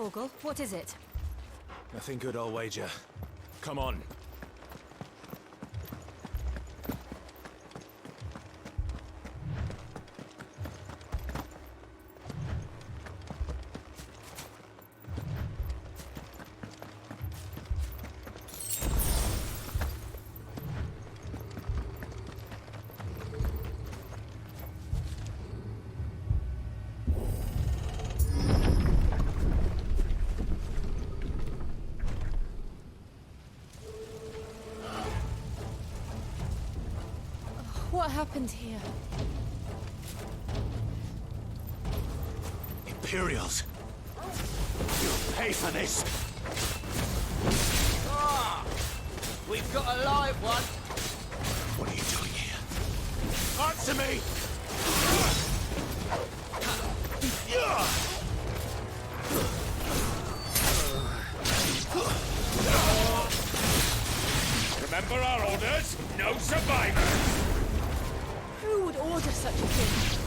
Torgal, what is it? Nothing good, I'll wager. Come on. What happened here? Imperials! You'll pay for this! Ah! We've got a live one! What are you doing here? Answer me! Remember our orders? No survivors! Who would order such a thing?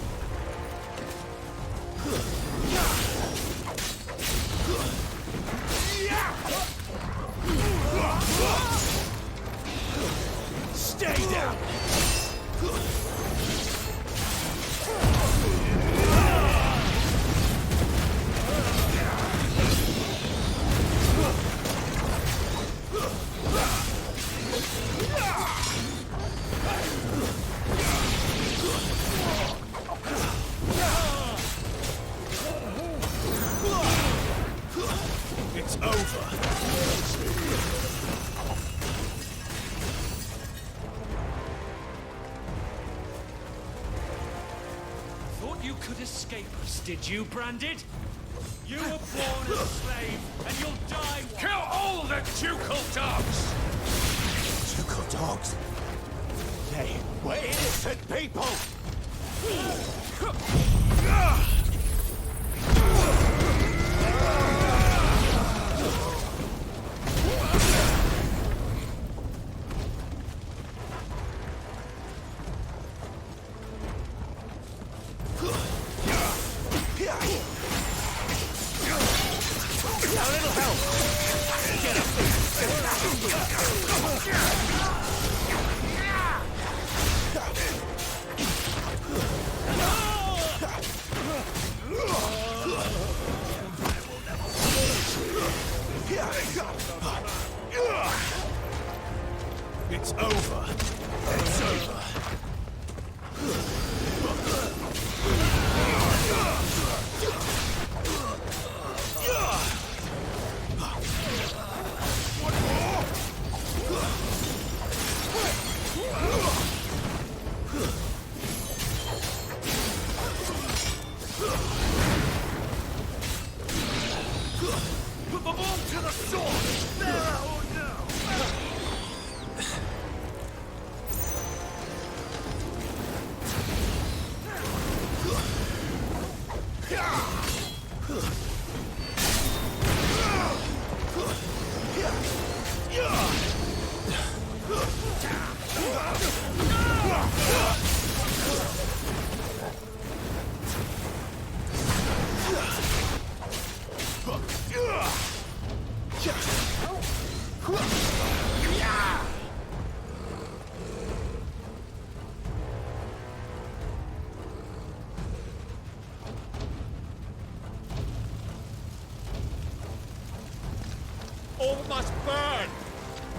Stay down! It's over. Thought you could escape us, did you, Branded? You were born a slave, and you'll die one. Kill all the ducal dogs! Ducal dogs? They were innocent people! A little help! Get up! It's over. It's over. Put them all to the sword! There or no! All must burn!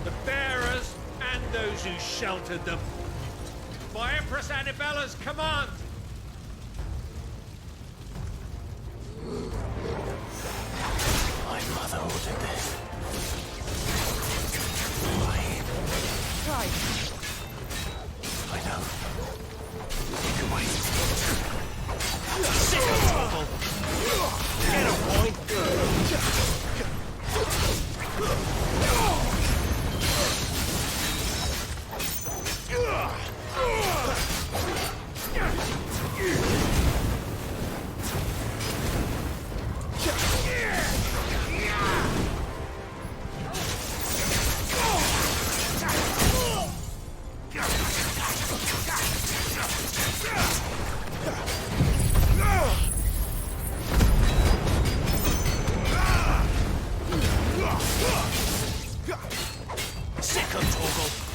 The bearers and those who sheltered them. By Empress Annibella's command! My mother ordered this. Why? Right. I know. Take away. Sick of trouble! Get a boy! Sick of Torgal.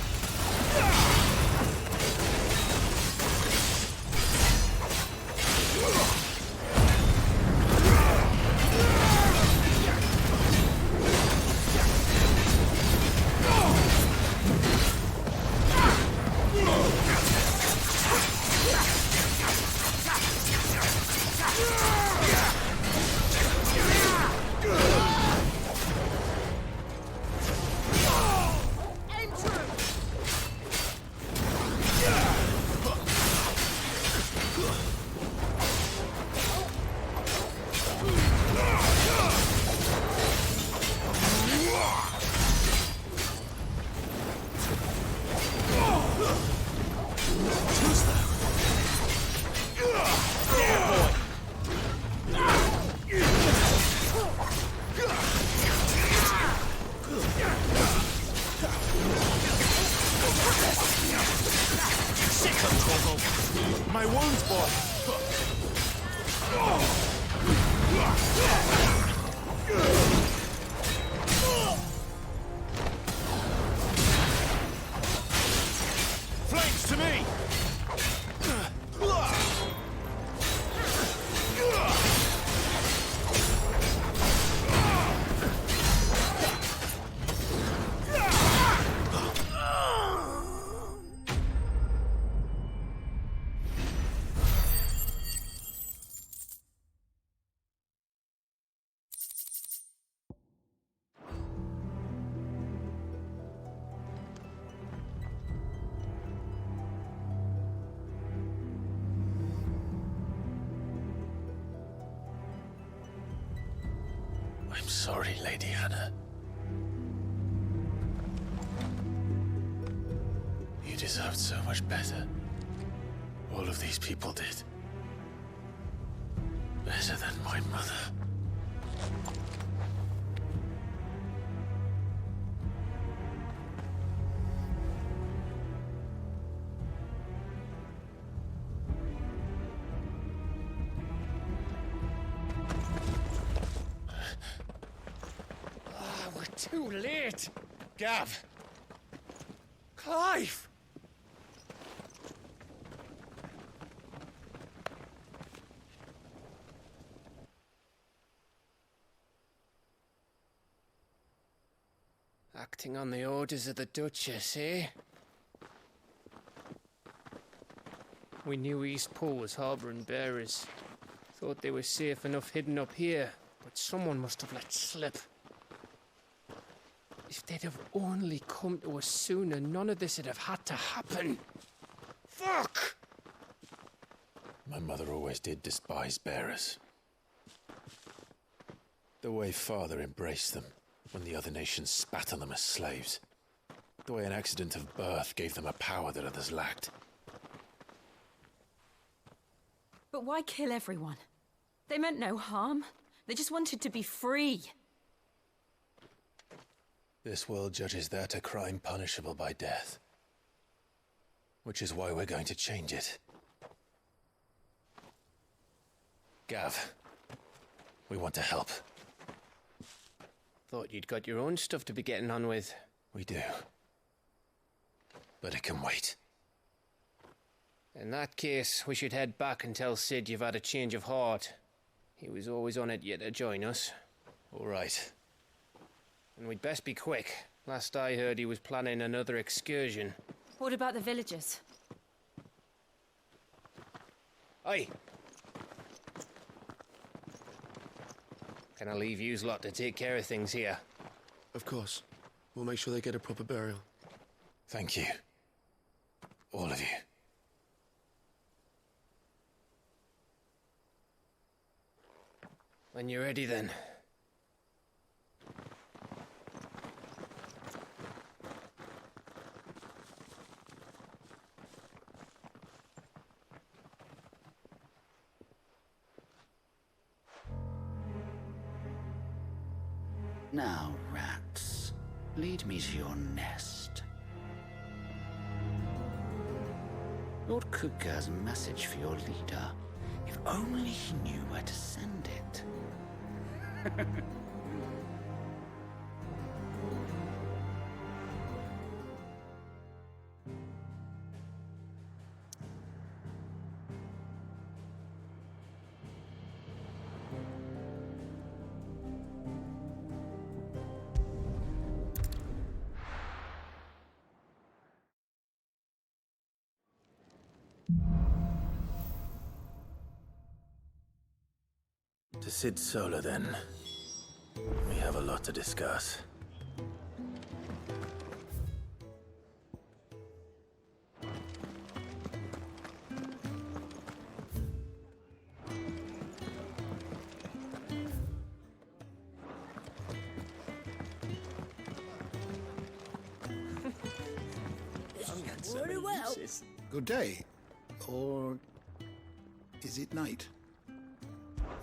My wounds, boy! Flanks to me! I'm sorry, Lady Hannah. You deserved so much better. All of these people did. Better than my mother. We're too late. Gav. Clive. Acting on the orders of the Duchess, eh? We knew East Pool was harbouring bearers. Thought they were safe enough hidden up here, but someone must have let slip. If they'd have only come to us sooner, none of this would have had to happen. Fuck! My mother always did despise bearers. The way Father embraced them when the other nations spat on them as slaves. The way an accident of birth gave them a power that others lacked. But why kill everyone? They meant no harm. They just wanted to be free. This world judges that a crime punishable by death. Which is why we're going to change it. Gav, we want to help. Thought you'd got your own stuff to be getting on with. We do. But it can wait. In that case, we should head back and tell Sid you've had a change of heart. He was always on it yet to join us. All right. And we'd best be quick. Last I heard, he was planning another excursion. What about the villagers? Aye. Can I leave yous lot to take care of things here? Of course. We'll make sure they get a proper burial. Thank you. All of you. When you're ready, then. Now, rats, lead me to your nest. Lord Kutga's message for your leader. If only he knew where to send it. To Sid Solar, then. We have a lot to discuss. Very well. Good day. Or is it night?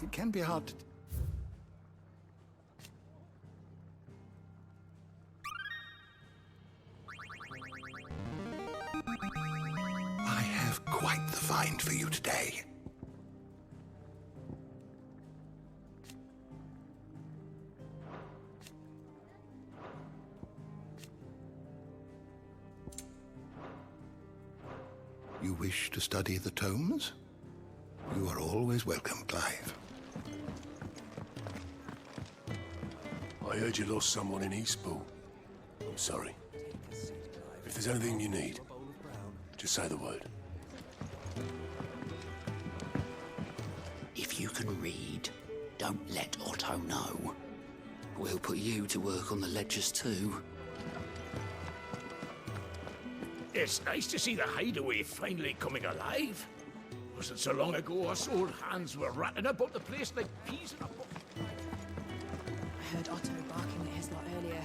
It can be hard to... I have quite the find for you today. You wish to study the tomes? You are always welcome, Clive. I heard you lost someone in Eastpool. I'm sorry. If there's anything you need, just say the word. If you can read, don't let Otto know. We'll put you to work on the ledgers too. It's nice to see the hideaway finally coming alive. Wasn't so long ago us old hands were ratting about the place like peas in a bucket. I heard Otto barking at his lot earlier.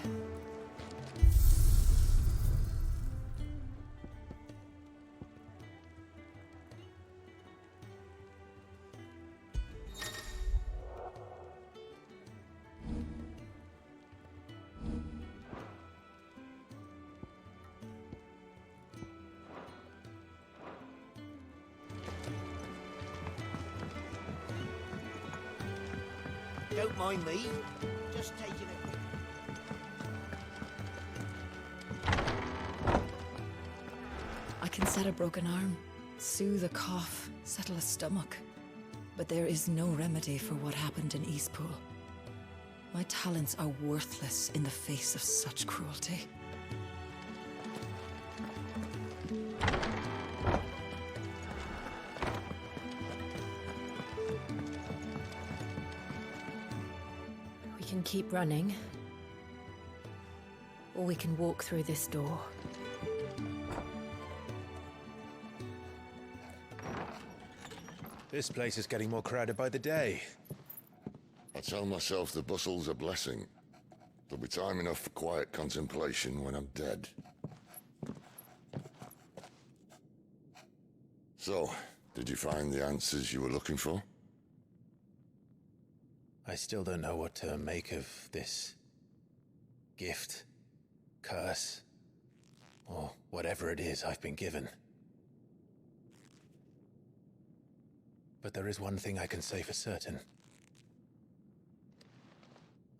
Don't mind me. Just taking it. I can set a broken arm, soothe a cough, settle a stomach. But there is no remedy for what happened in Eastpool. My talents are worthless in the face of such cruelty. We can keep running, or we can walk through this door. This place is getting more crowded by the day. I tell myself the bustle's a blessing. There'll be time enough for quiet contemplation when I'm dead. So, did you find the answers you were looking for? I still don't know what to make of this gift, curse, or whatever it is I've been given. But there is one thing I can say for certain.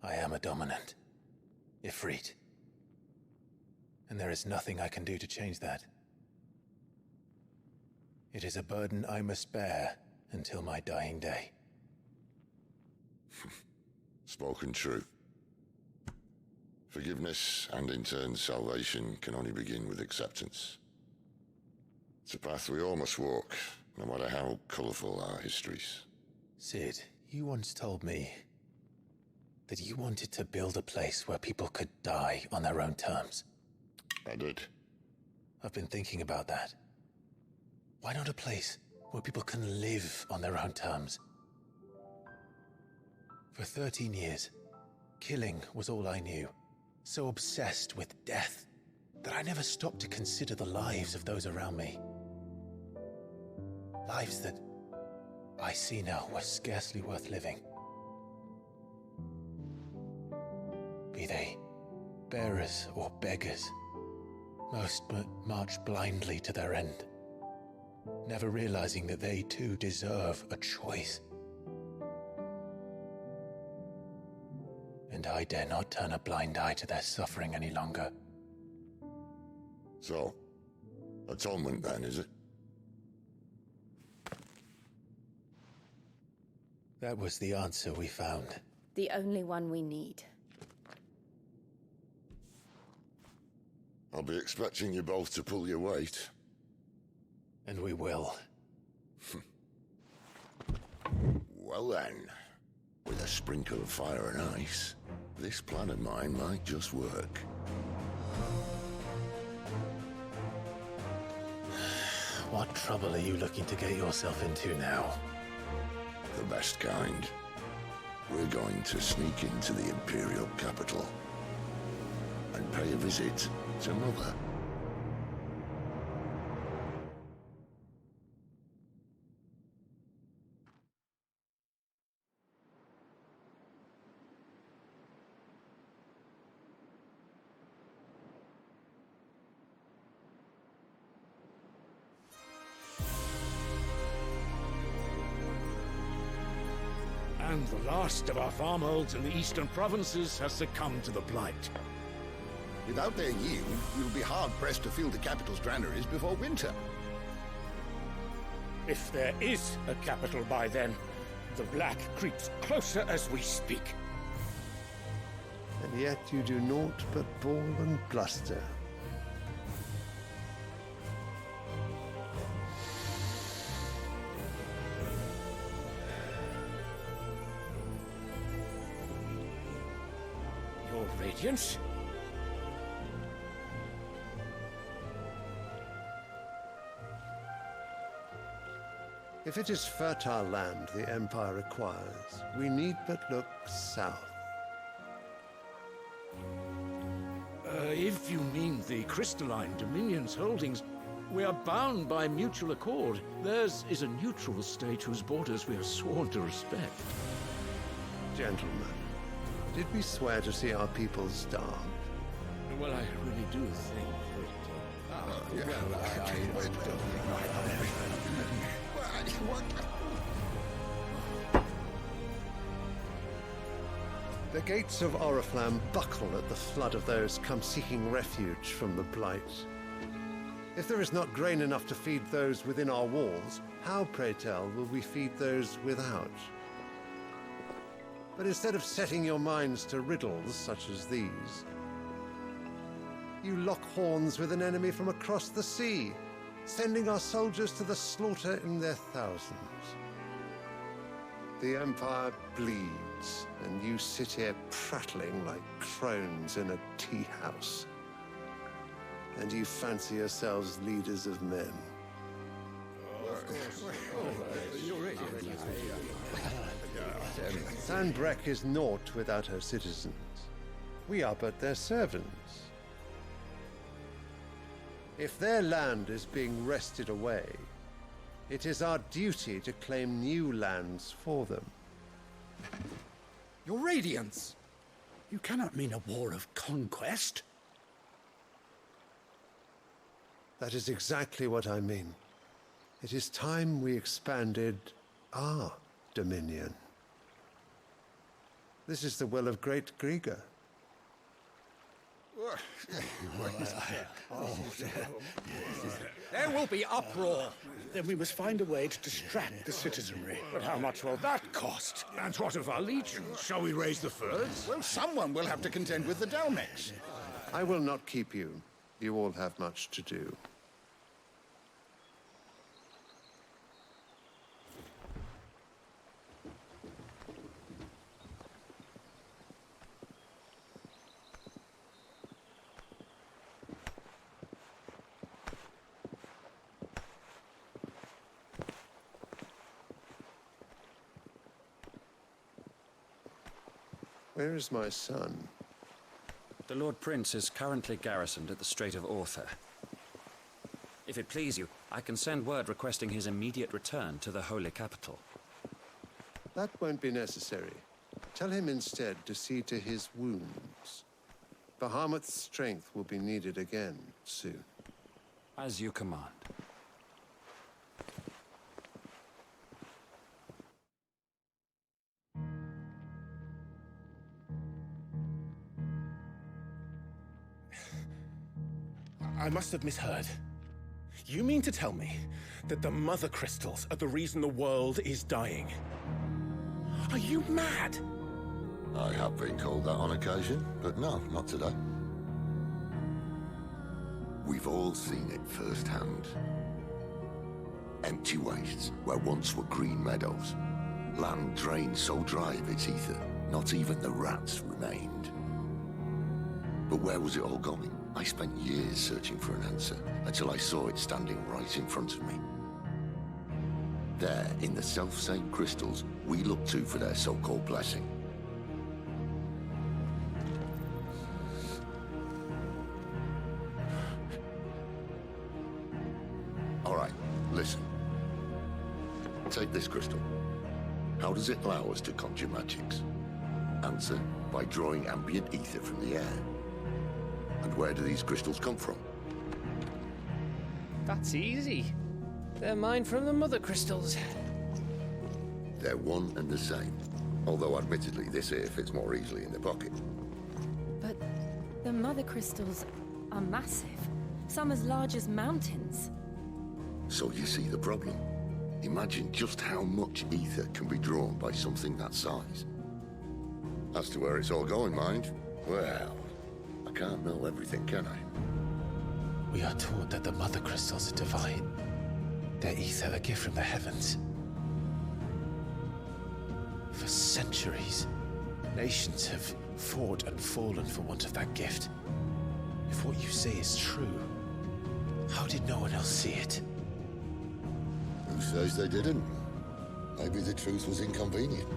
I am a dominant, Ifrit. And there is nothing I can do to change that. It is a burden I must bear until my dying day. Spoken true. Forgiveness and in turn salvation can only begin with acceptance. It's a path we all must walk, no matter how colourful our histories. Sid, you once told me that you wanted to build a place where people could die on their own terms. I did. I've been thinking about that. Why not a place where people can live on their own terms? For 13 years, killing was all I knew. So obsessed with death that I never stopped to consider the lives of those around me. Lives that I see now were scarcely worth living. Be they bearers or beggars, most march blindly to their end, never realizing that they too deserve a choice. And I dare not turn a blind eye to their suffering any longer. So, atonement then, is it? That was the answer we found. The only one we need. I'll be expecting you both to pull your weight. And we will. Well then, with a sprinkle of fire and ice, this plan of mine might just work. What trouble are you looking to get yourself into now? The best kind. We're going to sneak into the Imperial capital and pay a visit to Mother. And the last of our farmholds in the eastern provinces has succumbed to the blight. Without their yield, we'll be hard-pressed to fill the capital's granaries before winter. If there is a capital by then, the black creeps closer as we speak. And yet you do naught but bawl and bluster. Your Radiance? If it is fertile land the Empire requires, we need but look south. If you mean the Crystalline Dominion's holdings, we are bound by mutual accord. Theirs is a neutral state whose borders we are sworn to respect. Gentlemen, did we swear to see our people starve? Well, I really do think The gates of Oriflamme buckle at the flood of those come seeking refuge from the blight. If there is not grain enough to feed those within our walls, how, pray tell, will we feed those without? But instead of setting your minds to riddles such as these, you lock horns with an enemy from across the sea, sending our soldiers to the slaughter in their thousands. The Empire bleeds, and you sit here prattling like crones in a tea house. And you fancy yourselves leaders of men. Sanbreque is naught without her citizens. We are but their servants. If their land is being wrested away, it is our duty to claim new lands for them. Your Radiance! You cannot mean a war of conquest. That is exactly what I mean. It is time we expanded our dominion. This is the will of great Grieger. There will be uproar. Then we must find a way to distract the citizenry. But how much will that cost? And what of our legions? Shall we raise the furs? Well, someone will have to contend with the Dalmex. I will not keep you. You all have much to do. Where is my son? The Lord Prince is currently garrisoned at the Strait of Arthur. If it please you, I can send word requesting his immediate return to the Holy Capital. That won't be necessary. Tell him instead to see to his wounds. Bahamut's strength will be needed again soon. As you command. I must have misheard. You mean to tell me that the Mother Crystals are the reason the world is dying? Are you mad? I have been called that on occasion, but no, not today. We've all seen it firsthand. Empty wastes where once were green meadows. Land drained so dry of its ether, not even the rats remained. But where was it all going? I spent years searching for an answer, until I saw it standing right in front of me. There, in the self-same crystals we look to for their so-called blessing. All right, listen. Take this crystal. How does it allow us to conjure magics? Answer, by drawing ambient ether from the air. And where do these crystals come from? That's easy. They're mine from the mother crystals. They're one and the same. Although admittedly this here fits more easily in the pocket. But the mother crystals are massive. Some as large as mountains. So you see the problem. Imagine just how much ether can be drawn by something that size. As to where it's all going, mind, well, I can't know everything, can I? We are taught that the mother crystals are divine. Their ether a gift from the heavens. For centuries, nations have fought and fallen for want of that gift. If what you say is true, how did no one else see it? Who says they didn't? Maybe the truth was inconvenient.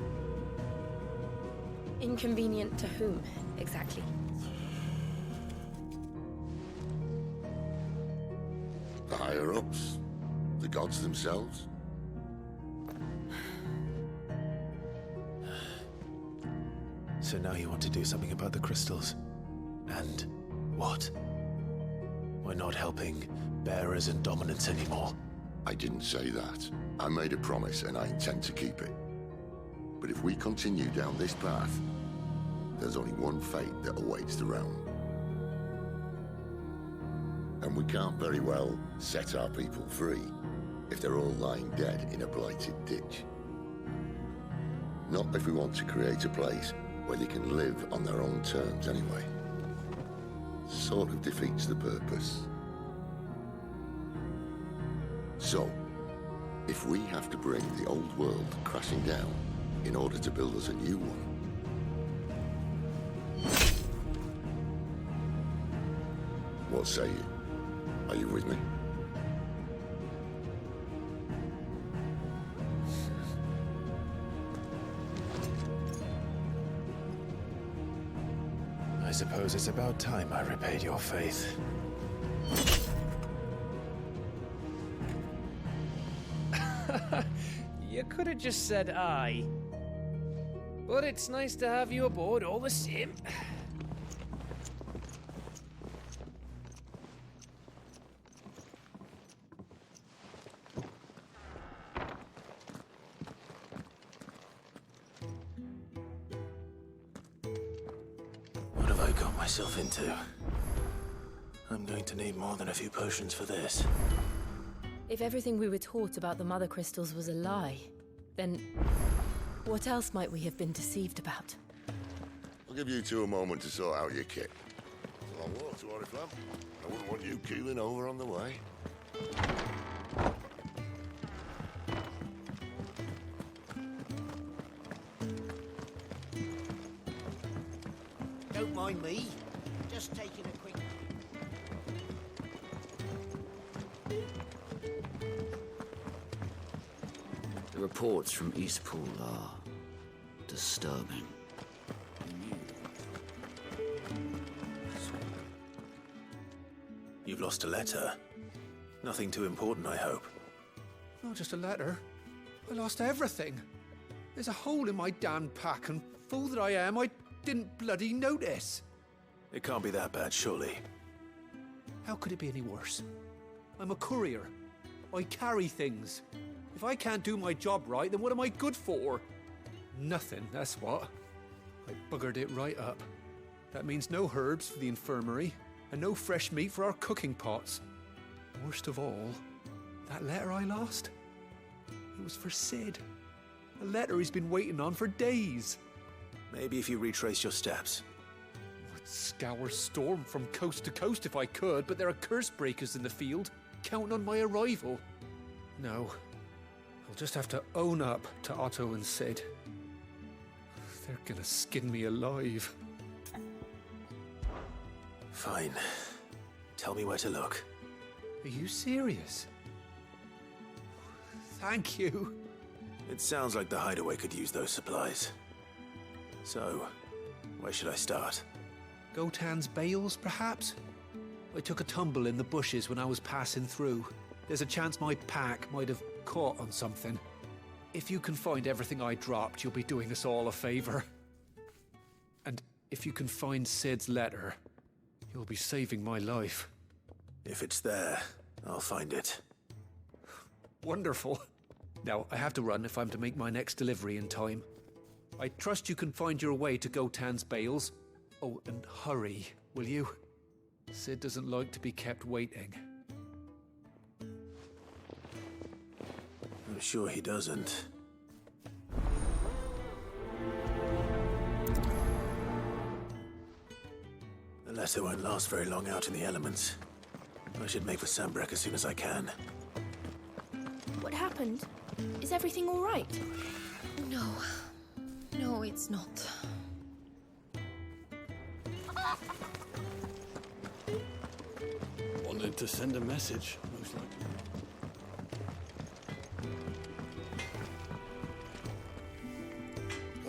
Inconvenient to whom, exactly? The higher-ups? The gods themselves? So now you want to do something about the crystals? And what? We're not helping bearers and dominants anymore. I didn't say that. I made a promise and I intend to keep it. But if we continue down this path, there's only one fate that awaits the realm. And we can't very well set our people free if they're all lying dead in a blighted ditch. Not if we want to create a place where they can live on their own terms anyway. Sort of defeats the purpose. So, if we have to bring the old world crashing down in order to build us a new one, what say you? Are you with me? I suppose it's about time I repaid your faith. You could have just said aye. But it's nice to have you aboard all the same. What have I got myself into? I'm going to need more than a few potions for this. If everything we were taught about the mother crystals was a lie, then what else might we have been deceived about? I'll give you two a moment to sort out your kit. It's a long walk to Oriflamme. I wouldn't want you keeling over on the way. Don't mind me. Just taking a quick... The reports from Eastpool are disturbing. You've lost a letter. Nothing too important, I hope. Not just a letter. I lost everything. There's a hole in my damn pack, and fool that I am, I didn't bloody notice. It can't be that bad, surely. How could it be any worse? I'm a courier. I carry things. If I can't do my job right, then what am I good for? Nothing, that's what. I buggered it right up. That means no herbs for the infirmary, and no fresh meat for our cooking pots. Worst of all, that letter I lost, it was for Sid. A letter he's been waiting on for days. Maybe if you retrace your steps. I'd scour Storm from coast to coast if I could, but there are curse breakers in the field, counting on my arrival. No. I'll just have to own up to Otto and Sid. They're gonna skin me alive. Fine. Tell me where to look. Are you serious? Thank you. It sounds like the hideaway could use those supplies. So, where should I start? Gotan's bales, perhaps? I took a tumble in the bushes when I was passing through. There's a chance my pack might have caught on something. If you can find everything I dropped, you'll be doing us all a favor. And if you can find Sid's letter, you'll be saving my life. If it's there, I'll find it. Wonderful. Now, I have to run if I'm to make my next delivery in time. I trust you can find your way to Gotan's bales. Oh, and hurry, will you? Sid doesn't like to be kept waiting. I'm sure he doesn't. The letter won't last very long out in the elements. I should make for Sambrek as soon as I can. What happened? Is everything all right? No. No, it's not. Wanted to send a message, most likely.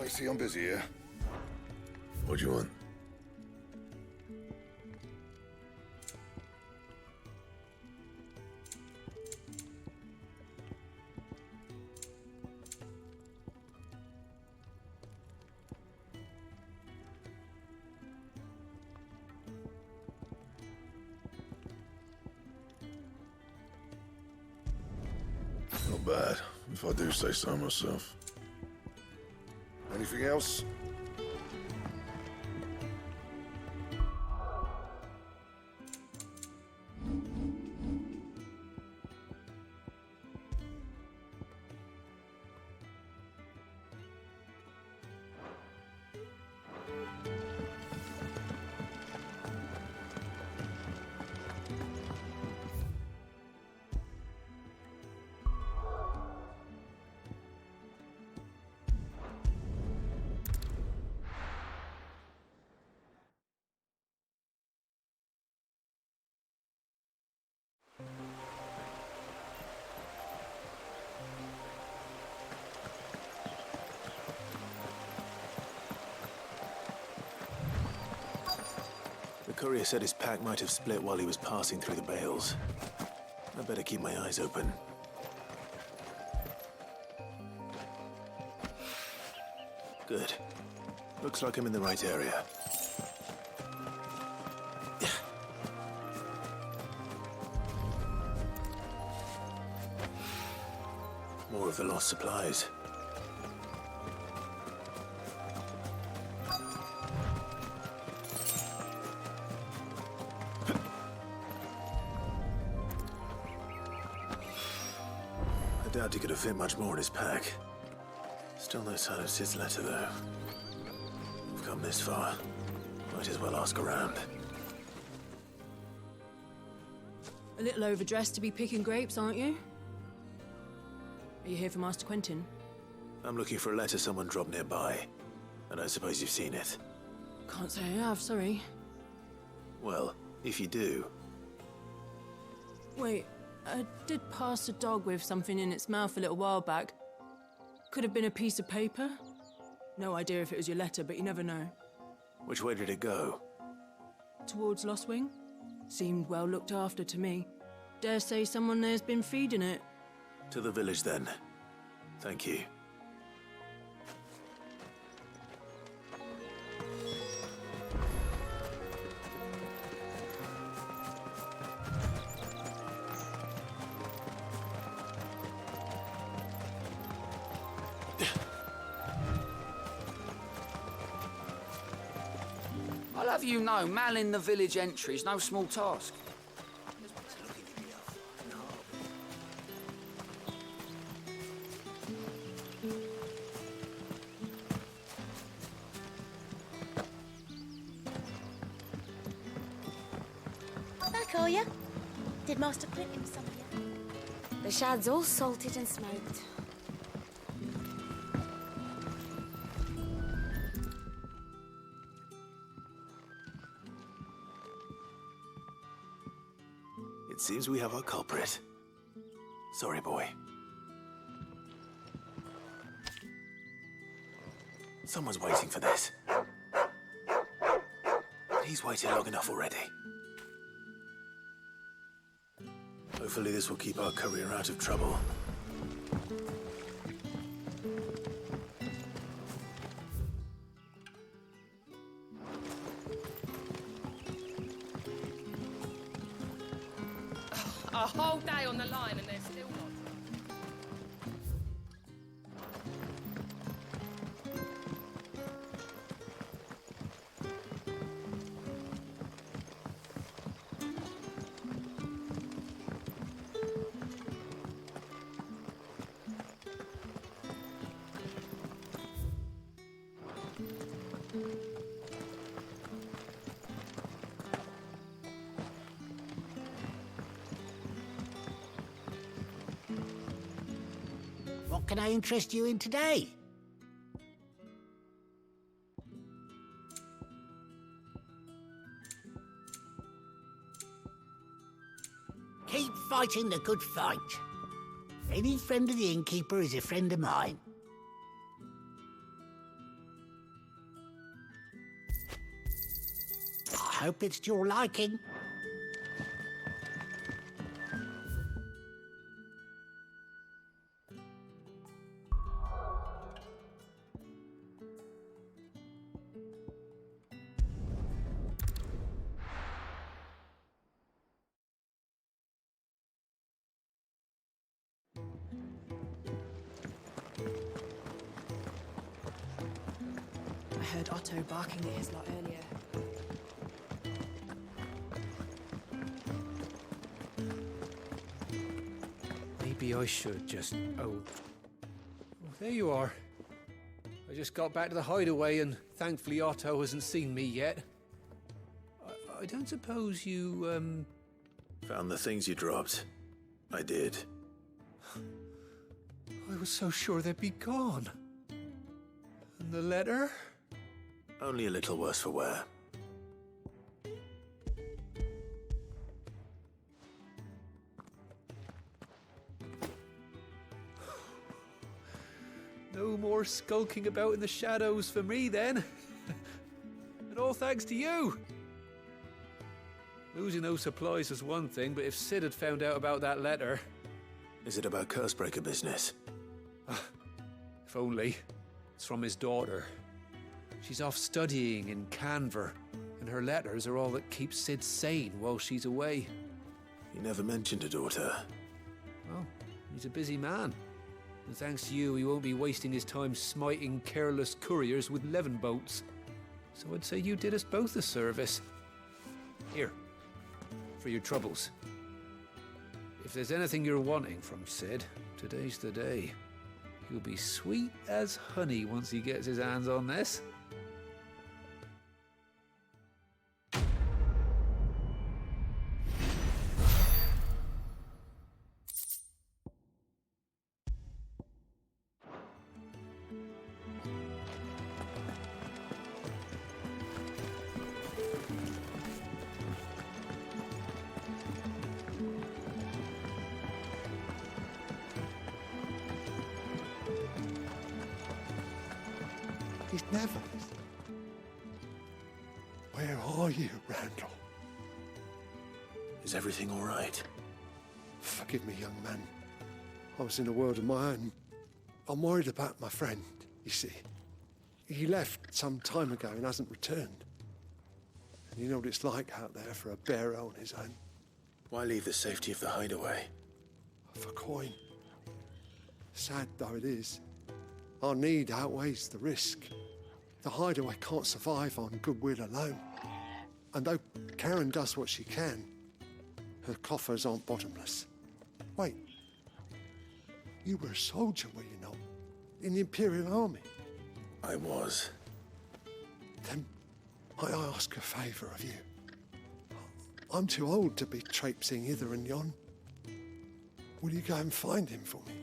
I see I'm busy here. What do you want? Not bad, if I do say so myself. Anything else? The courier said his pack might have split while he was passing through the bales. I better keep my eyes open. Good. Looks like I'm in the right area. More of the lost supplies. I doubt he could have fit much more in his pack. Still no sign of Sid's letter, though. We've come this far. Might as well ask around. A little overdressed to be picking grapes, aren't you? Are you here for Master Quentin? I'm looking for a letter someone dropped nearby. And I suppose you've seen it. Can't say I have, sorry. Well, if you do... Wait, I did pass a dog with something in its mouth a little while back. Could have been a piece of paper. No idea if it was your letter, but you never know. Which way did it go? Towards Lostwing? Seemed well looked after to me. Dare say someone there's been feeding it. To the village, then. Thank you. I'll have you know, manning the village entry is no small task. Back, are you? Did Master Quentin summon you? The shad's all salted and smoked. It seems we have our culprit. Sorry, boy. Someone's waiting for this. He's waited long enough already. Hopefully this will keep our courier out of trouble. A whole day on the line and they're still not. What can I interest you in today? Keep fighting the good fight. Any friend of the innkeeper is a friend of mine. I hope it's to your liking. I heard Otto barking at his lot earlier. Maybe I should just... Oh, there you are. I just got back to the hideaway and thankfully Otto hasn't seen me yet. I don't suppose you, Found the things you dropped. I did. I was so sure they'd be gone. And the letter? Only a little worse for wear. No more skulking about in the shadows for me, then. And all thanks to you. Losing those supplies was one thing, but if Sid had found out about that letter... Is it about Cursebreaker business? If only. It's from his daughter. She's off studying in Canver, and her letters are all that keeps Sid sane while she's away. You never mentioned a daughter. Well, he's a busy man. And thanks to you, he won't be wasting his time smiting careless couriers with levin boats. So I'd say you did us both a service. Here, for your troubles. If there's anything you're wanting from Sid, today's the day. He'll be sweet as honey once he gets his hands on this. He's never. Where are you, Randall? Is everything all right? Forgive me, young man. I was in a world of my own. I'm worried about my friend, you see. He left some time ago and hasn't returned. And you know what it's like out there for a bearer on his own. Why leave the safety of the hideaway? For coin. Sad though it is, our need outweighs the risk. The hideaway can't survive on goodwill alone. And though Karen does what she can, her coffers aren't bottomless. Wait, you were a soldier, were you not? In the Imperial Army? I was. Then I ask a favour of you. I'm too old to be traipsing hither and yon. Will you go and find him for me?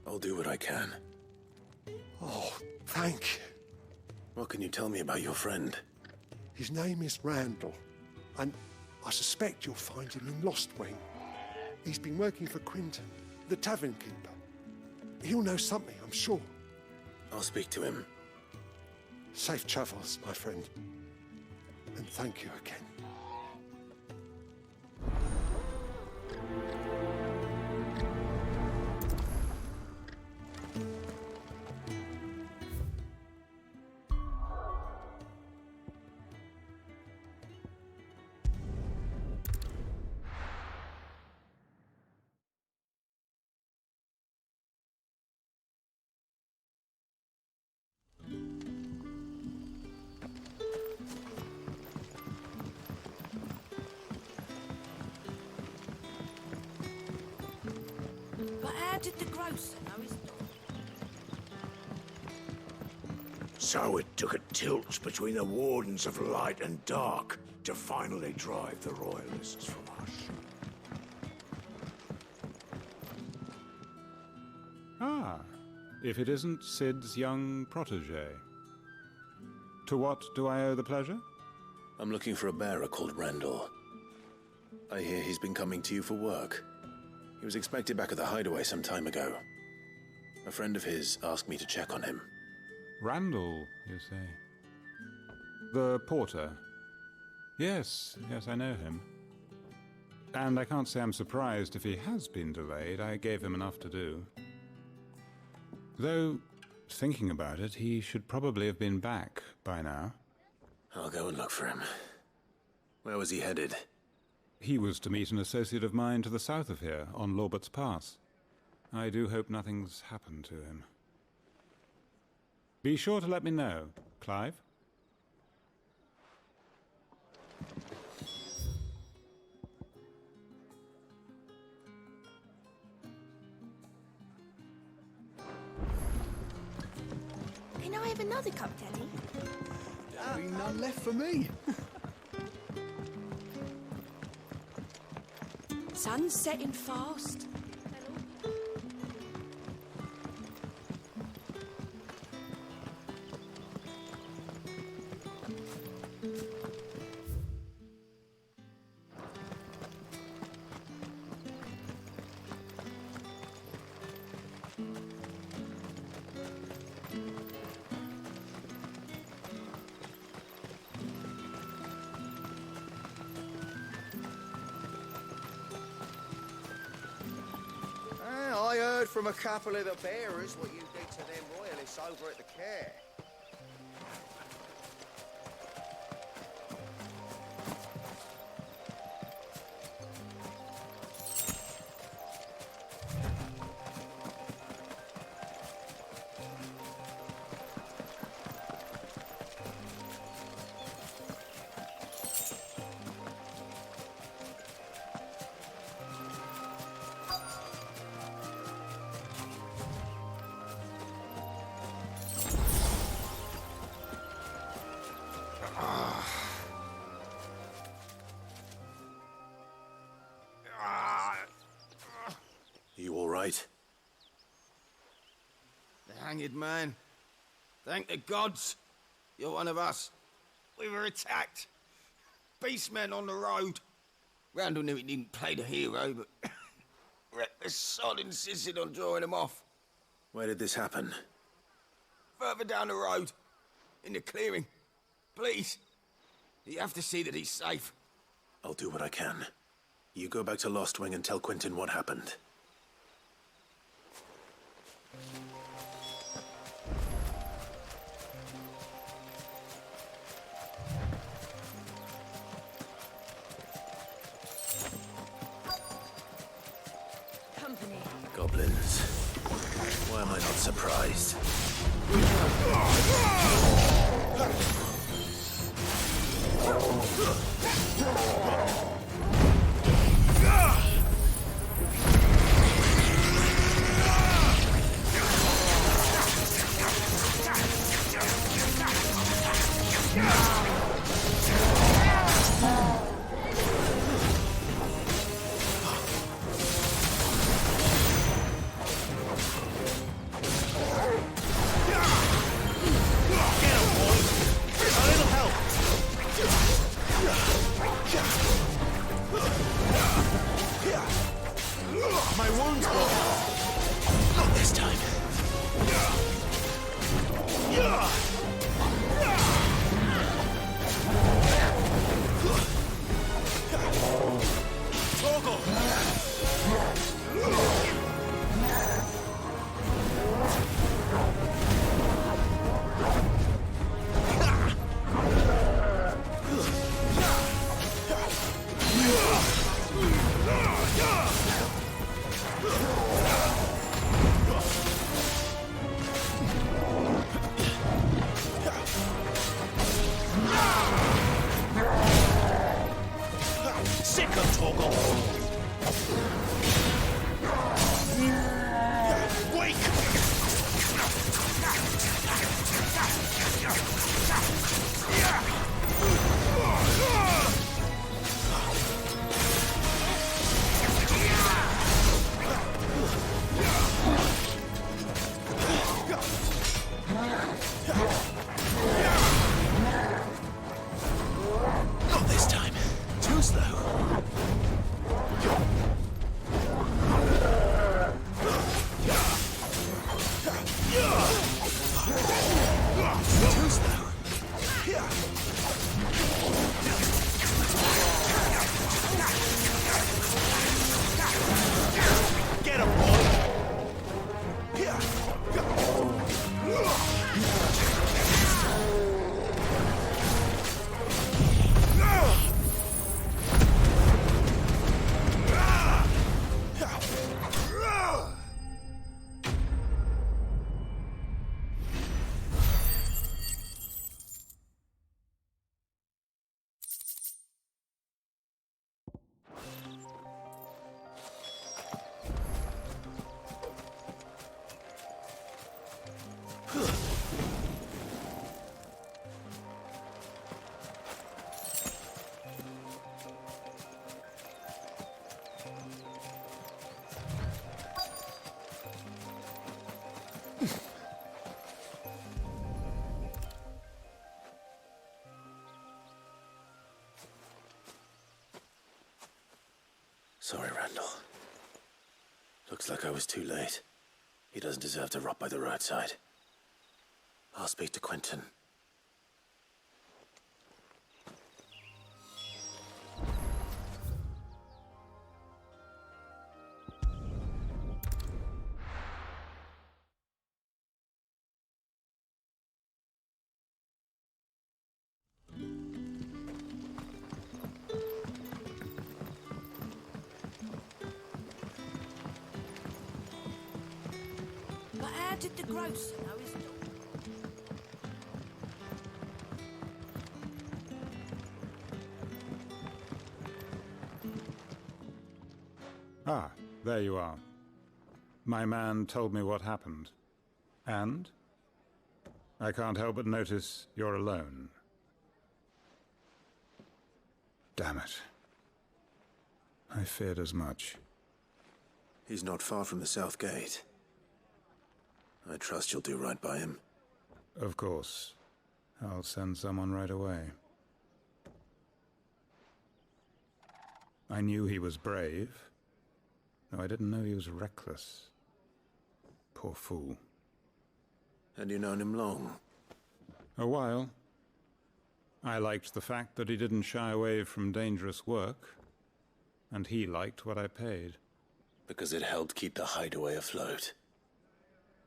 I'll do what I can. Oh, thank you. What can you tell me about your friend? His name is Randall, and I suspect you'll find him in Lost Wing. He's been working for Quinton, the tavern keeper. He'll know something, I'm sure. I'll speak to him. Safe travels, my friend. And thank you again. But how did the grocer know his dog? So it took a tilt between the Wardens of Light and Dark to finally drive the Royalists from us. Ah, if it isn't Sid's young protege. To what do I owe the pleasure? I'm looking for a bearer called Randall. I hear he's been coming to you for work. He was expected back at the hideaway some time ago. A friend of his asked me to check on him. Randall, you say? The porter? Yes, I know him. And I can't say I'm surprised if he has been delayed. I gave him enough to do. Though, thinking about it, he should probably have been back by now. I'll go and look for him. Where was he headed? He was to meet an associate of mine to the south of here, on Lorbert's Pass. I do hope nothing's happened to him. Be sure to let me know, Clive. Can I have another cup, Daddy? There'll be none left for me. Sun's setting fast. I heard from a couple of the bearers what you did to them royalists over at the care. You all right? The hanged man. Thank the gods. You're one of us. We were attacked. Beastmen on the road. Randall knew he didn't play the hero, but the sod insisted on drawing him off. Where did this happen? Further down the road. In the clearing. Please. You have to see that he's safe. I'll do what I can. You go back to Lost Wing and tell Quinton what happened. Company. Goblins. Why am I not surprised? My wounds will... Not this time. Torgal! Sick of Torgal! Wake! Not this time. Too slow. Too slow. Get him, boy! Sorry, Randall. Looks like I was too late. He doesn't deserve to rot by the roadside. I'll speak to Quentin. But how did the grocer know his dog? Ah, there you are. My man told me what happened. And? I can't help but notice you're alone. Damn it. I feared as much. He's not far from the South Gate. I trust you'll do right by him. Of course. I'll send someone right away. I knew he was brave, though I didn't know he was reckless. Poor fool. And you known him long? A while. I liked the fact that he didn't shy away from dangerous work, and he liked what I paid. Because it helped keep the hideaway afloat.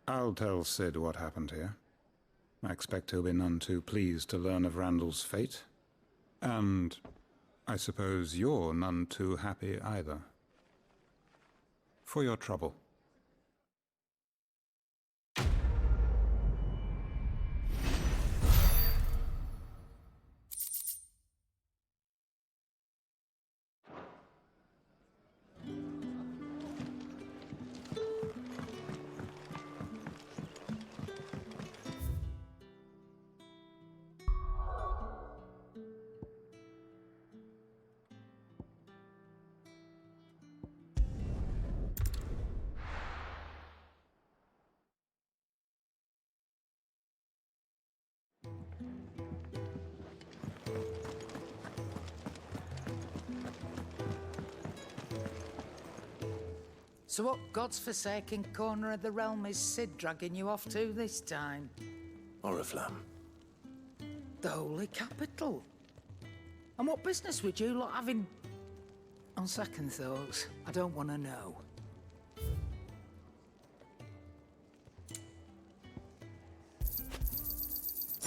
I'll tell Sid what happened here. I expect he'll be none too pleased to learn of Randall's fate. And I suppose you're none too happy either. For your trouble. So what god's-forsaken corner of the realm is Sid dragging you off to this time? Oriflamme. The Holy Capital. And what business would you lot have in... On second thoughts, I don't want to know.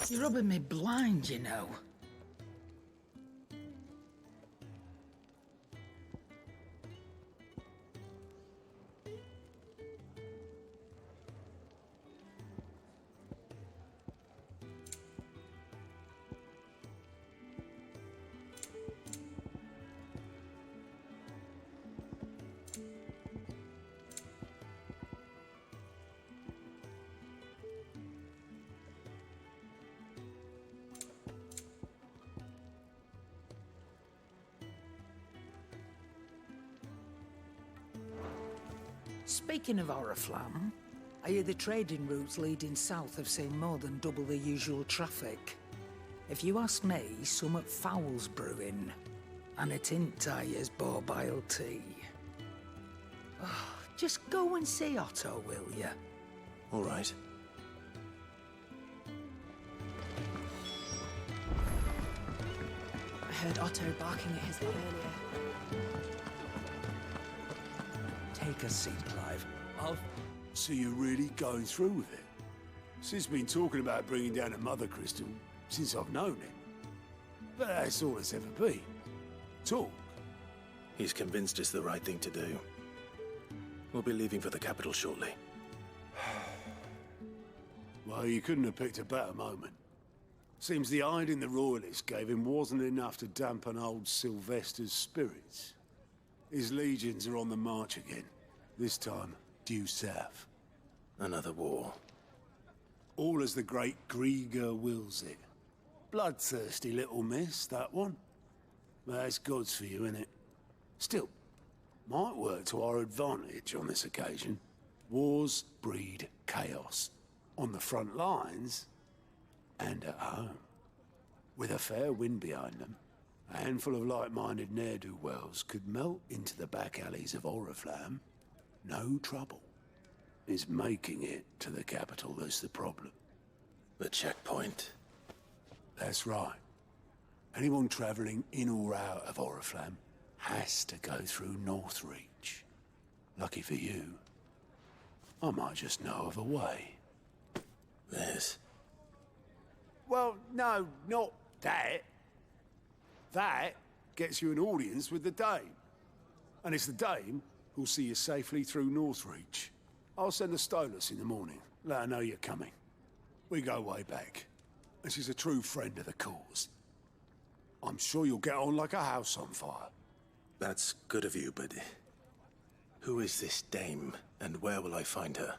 You're rubbing me blind, you know. Speaking of Oriflamme, I hear the trading routes leading south have seen more than double the usual traffic. If you ask me, summat foul's brewing, and it ain't Tyre's borbile tea. Oh, just go and see Otto, will ya? All right. I heard Otto barking at his lot earlier. Take a seat, Clive. So you're really going through with it? Sid's been talking about bringing down a mother crystal since I've known him. But that's all it's ever been. Talk. He's convinced it's the right thing to do. We'll be leaving for the capital shortly. Well, you couldn't have picked a better moment. Seems the hiding the royalists gave him wasn't enough to dampen old Sylvester's spirits. His legions are on the march again, this time due south. Another war. All as the great Grieger wills it. Bloodthirsty little miss, that one. But that's God's for you, innit? Still, might work to our advantage on this occasion. Wars breed chaos. On the front lines, and at home. With a fair wind behind them, a handful of like-minded ne'er-do-wells could melt into the back alleys of Oriflamme. No trouble. It's making it to the capital that's the problem. The checkpoint. That's right. Anyone travelling in or out of Oriflamme has to go through Northreach. Lucky for you, I might just know of a way. This? Well, no, not that. That gets you an audience with the Dame. And it's the Dame who'll see you safely through Northreach. I'll send the Stolas in the morning, let her know you're coming. We go way back, and she's a true friend of the cause. I'm sure you'll get on like a house on fire. That's good of you, but who is this Dame, and where will I find her?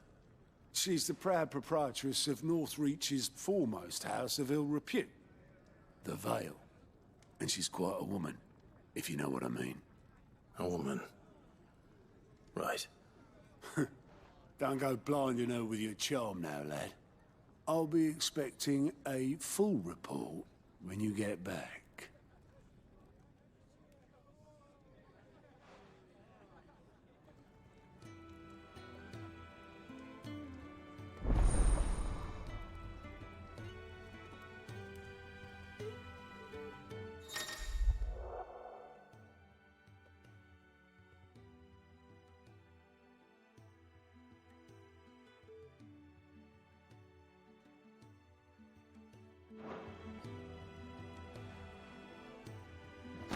She's the proud proprietress of Northreach's foremost house of ill repute, the Vale. And she's quite a woman, if you know what I mean. A woman? Right. Don't go blinding her with your charm now, lad. I'll be expecting a full report when you get back.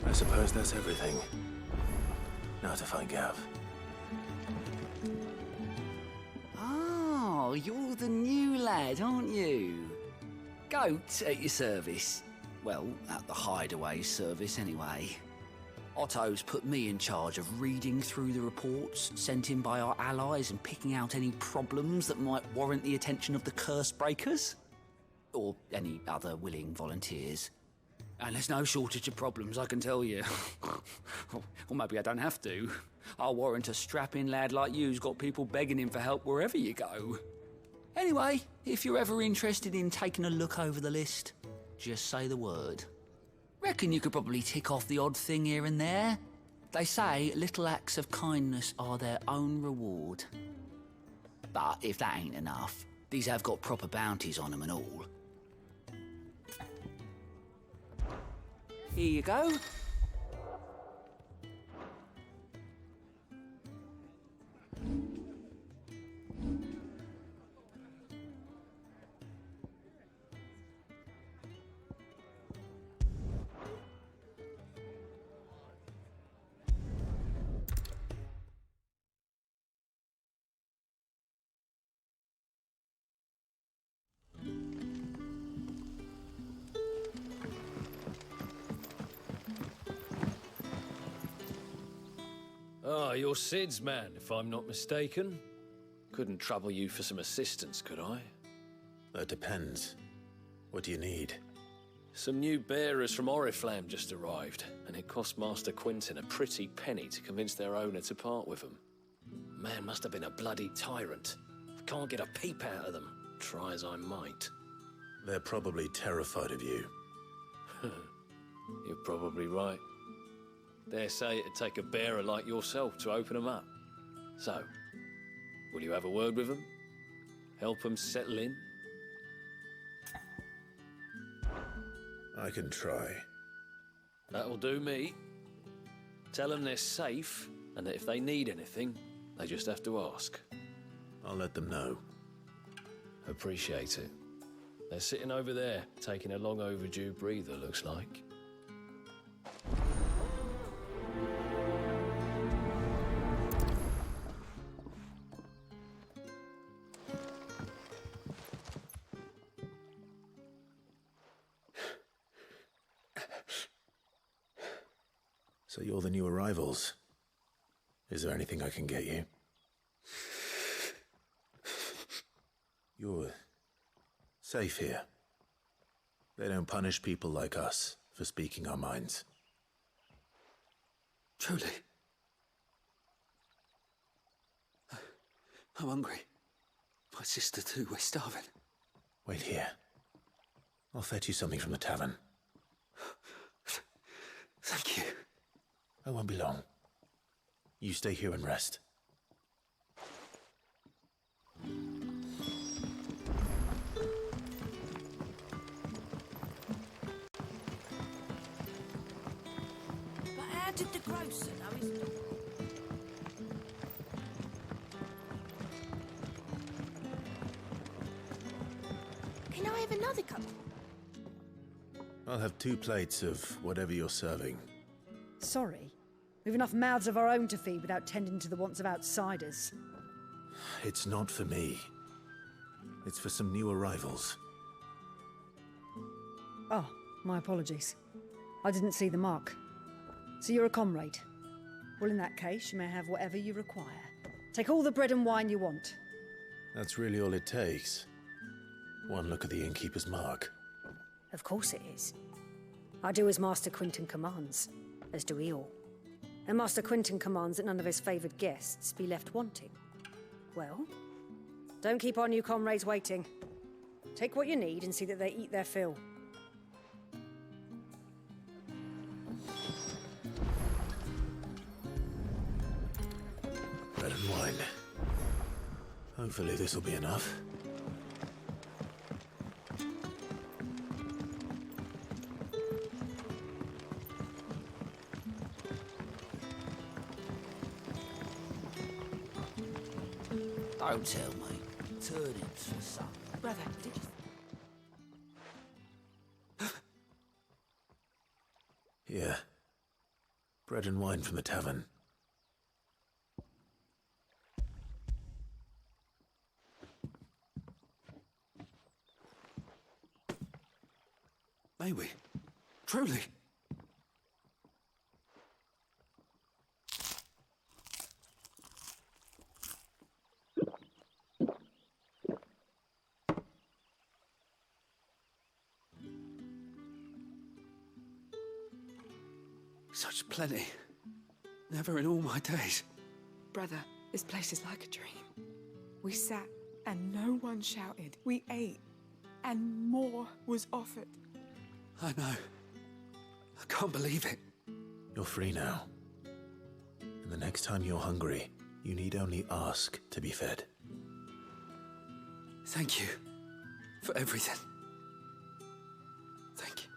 I suppose that's everything. Now to find Gav. Oh, you're the new lad, aren't you? Goat at your service. Well, at the hideaway service anyway. Otto's put me in charge of reading through the reports sent in by our allies and picking out any problems that might warrant the attention of the curse breakers. Or any other willing volunteers. And there's no shortage of problems, I can tell you. Or maybe I don't have to. I'll warrant a strapping lad like you's got people begging him for help wherever you go. Anyway, if you're ever interested in taking a look over the list, just say the word. Reckon you could probably tick off the odd thing here and there. They say little acts of kindness are their own reward. But if that ain't enough, these have got proper bounties on them and all. Here you go. Ah, you're Sid's man, if I'm not mistaken. Couldn't trouble you for some assistance, could I? That depends. What do you need? Some new bearers from Oriflamme just arrived, and it cost Master Quinton a pretty penny to convince their owner to part with them. Man must have been a bloody tyrant. I can't get a peep out of them, try as I might. They're probably terrified of you. You're probably right. Dare say it'd take a bearer like yourself to open them up. So, will you have a word with them? Help them settle in? I can try. That'll do me. Tell them they're safe, and that if they need anything, they just have to ask. I'll let them know. Appreciate it. They're sitting over there, taking a long overdue breather, looks like. So you're the new arrivals. Is there anything I can get you? You're safe here. They don't punish people like us for speaking our minds. Truly. I'm hungry. My sister too, we're starving. Wait here. I'll fetch you something from the tavern. Thank you. I won't be long. You stay here and rest. But how did the grocer know his... Can I have another cup? I'll have 2 plates of whatever you're serving. Sorry. We've enough mouths of our own to feed without tending to the wants of outsiders. It's not for me. It's for some new arrivals. Oh, my apologies. I didn't see the mark. So you're a comrade. Well, in that case, you may have whatever you require. Take all the bread and wine you want. That's really all it takes. One look at the innkeeper's mark. Of course it is. I do as Master Quinton commands, as do we all. And Master Quinton commands that none of his favoured guests be left wanting. Well, don't keep our new comrades waiting. Take what you need and see that they eat their fill. Bread and wine. Hopefully this will be enough. Don't tell me. Turnips for some. Brother, did you... Here. Bread and wine from the tavern. May we? Truly? Such plenty. Never in all my days. Brother, this place is like a dream. We sat and no one shouted. We ate and more was offered. I know. I can't believe it. You're free now. And the next time you're hungry, you need only ask to be fed. Thank you for everything. Thank you.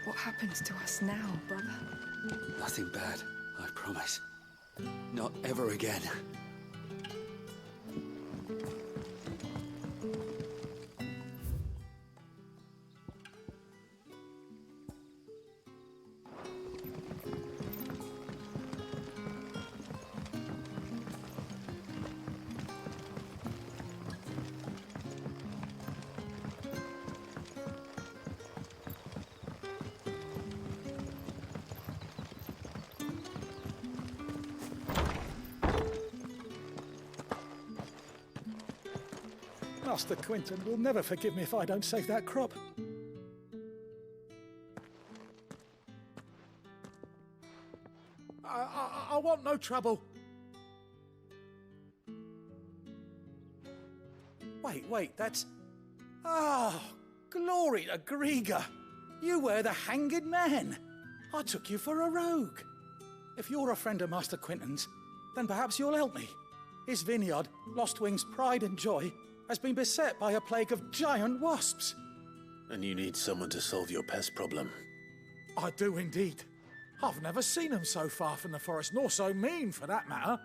What happens to us now, brother? Nothing bad, I promise. Not ever again. Master Quinton will never forgive me if I don't save that crop. I want no trouble. Wait, that's... Oh, glory to Grieger. You were the hanged man. I took you for a rogue. If you're a friend of Master Quinton's, then perhaps you'll help me. His vineyard, Lostwing's pride and joy, has been beset by a plague of giant wasps. And you need someone to solve your pest problem. I do indeed. I've never seen them so far from the forest, nor so mean for that matter.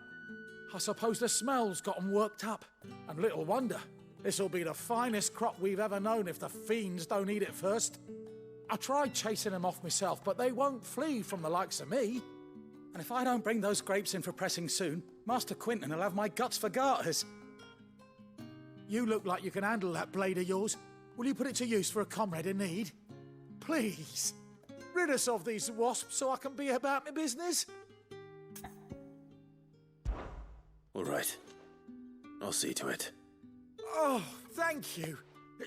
I suppose the smell's got them worked up. And little wonder. This'll be the finest crop we've ever known if the fiends don't eat it first. I tried chasing them off myself, but they won't flee from the likes of me. And if I don't bring those grapes in for pressing soon, Master Quinton will have my guts for garters. You look like you can handle that blade of yours. Will you put it to use for a comrade in need? Please, rid us of these wasps so I can be about my business. All right. I'll see to it. Oh, thank you.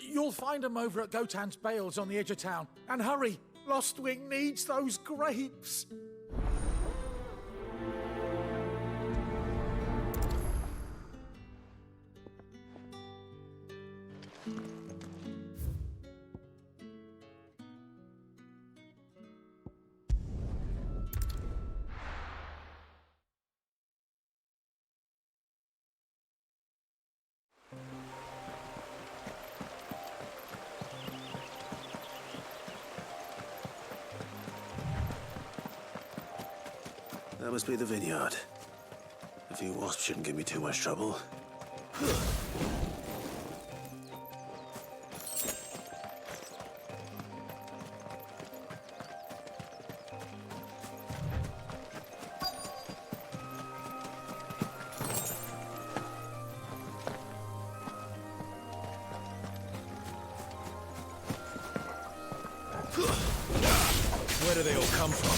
You'll find them over at Gotan's Bales on the edge of town. And hurry, Lostwing needs those grapes. That must be the vineyard. A few wasps shouldn't give me too much trouble. Where do they all come from?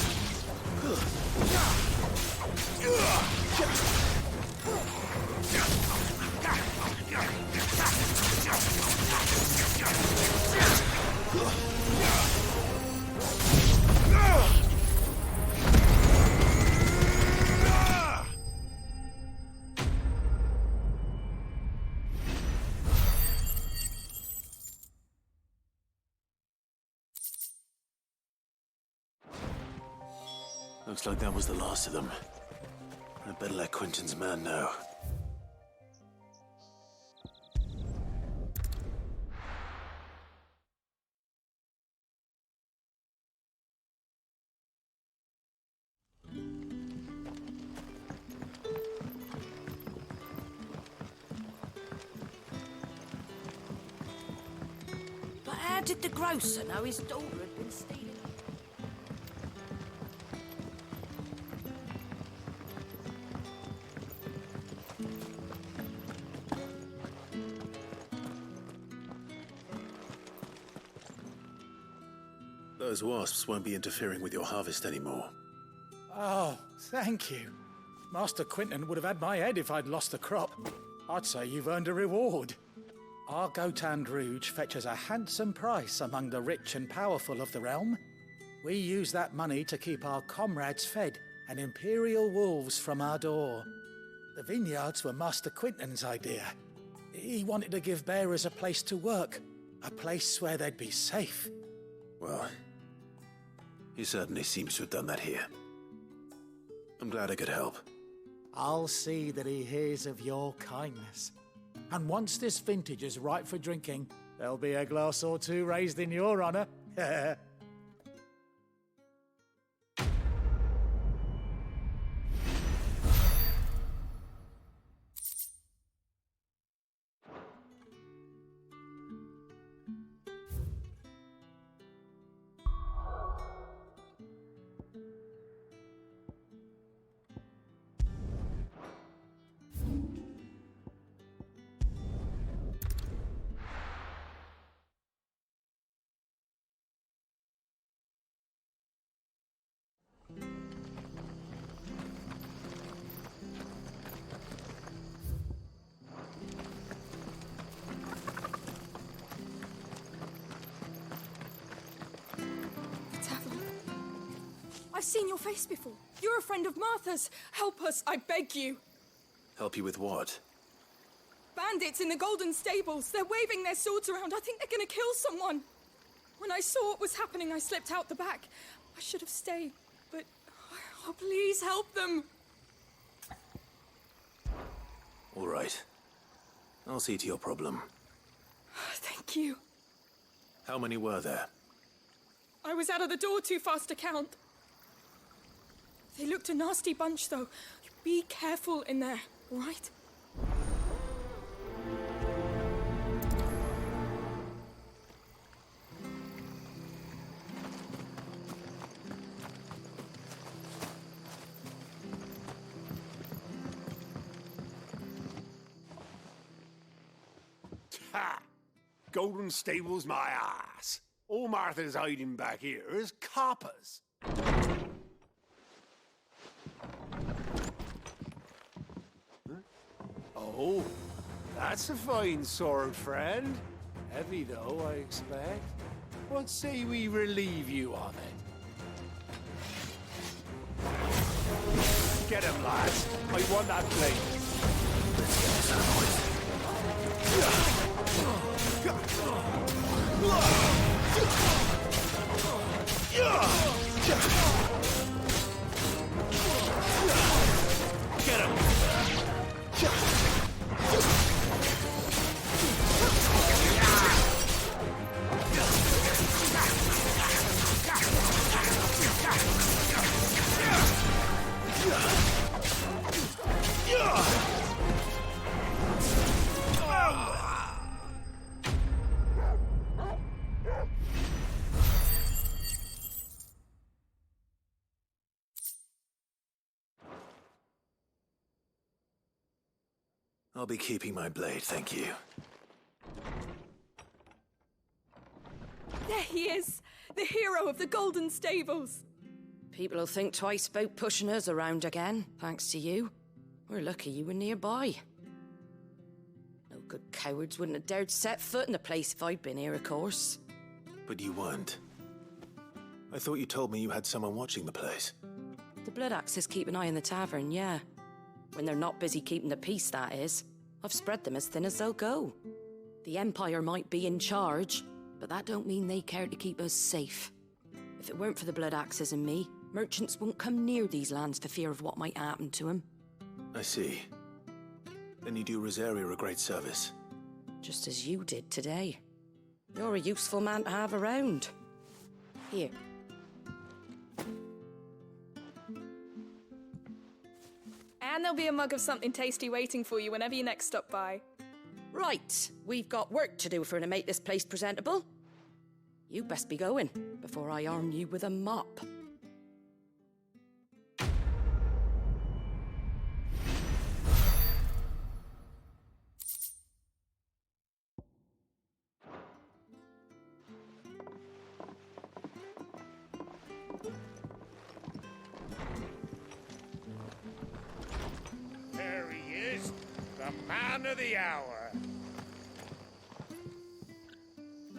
Looks like that was the last of them. I'd better let Quinton's man know. But how did the grocer know his daughter had been stealing? Those wasps won't be interfering with your harvest anymore. Oh, thank you. Master Quinton would have had my head if I'd lost the crop. I'd say you've earned a reward. Our Gotan Rouge fetches a handsome price among the rich and powerful of the realm. We use that money to keep our comrades fed and imperial wolves from our door. The vineyards were Master Quinton's idea. He wanted to give bearers a place to work, a place where they'd be safe. Well, he certainly seems to have done that here. I'm glad I could help. I'll see that he hears of your kindness. And once this vintage is ripe for drinking, there'll be a glass or two raised in your honor. I've seen your face before. You're a friend of Martha's. Help us, I beg you. Help you with what? Bandits in the Golden Stables. They're waving their swords around. I think they're gonna kill someone. When I saw what was happening, I slipped out the back. I should have stayed, but... Oh, please help them. All right. I'll see to your problem. Thank you. How many were there? I was out of the door too fast to count. They looked a nasty bunch, though. Be careful in there, all right? Ha! Golden Stables, my ass. All Martha's hiding back here is coppers. Oh, that's a fine sword, friend. Heavy, though, I expect. What say we relieve you of it? Get him, lads. I want that blade. Let's get this out of Get him! I'll be keeping my blade, thank you. There he is, the hero of the Golden Stables. People will think twice about pushing us around again, thanks to you. We're lucky you were nearby. No good cowards wouldn't have dared set foot in the place if I'd been here, of course. But you weren't. I thought you told me you had someone watching the place. The Blood Axes keep an eye on the tavern, yeah. When they're not busy keeping the peace, that is. I've spread them as thin as they'll go. The Empire might be in charge, but that don't mean they care to keep us safe. If it weren't for the Blood Axes and me, merchants won't come near these lands for fear of what might happen to them. I see. Then you do Rosaria a great service. Just as you did today. You're a useful man to have around. Here. And there'll be a mug of something tasty waiting for you whenever you next stop by. Right, we've got work to do for to make this place presentable. You best be going, before I arm you with a mop. There he is, the man of the hour.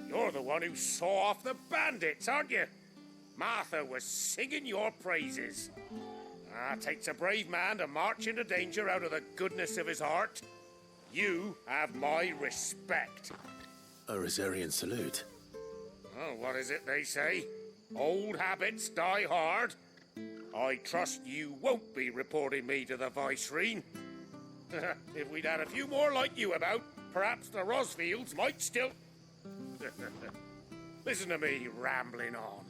You're the one who saw off the bandits, aren't you? Martha was singing your praises. Takes a brave man to march into danger out of the goodness of his heart. You have my respect. A Rosarian salute. Oh, what is it they say? Old habits die hard. I trust you won't be reporting me to the Viceroy. If we'd had a few more like you about, perhaps the Rosfields might still... Listen to me rambling on.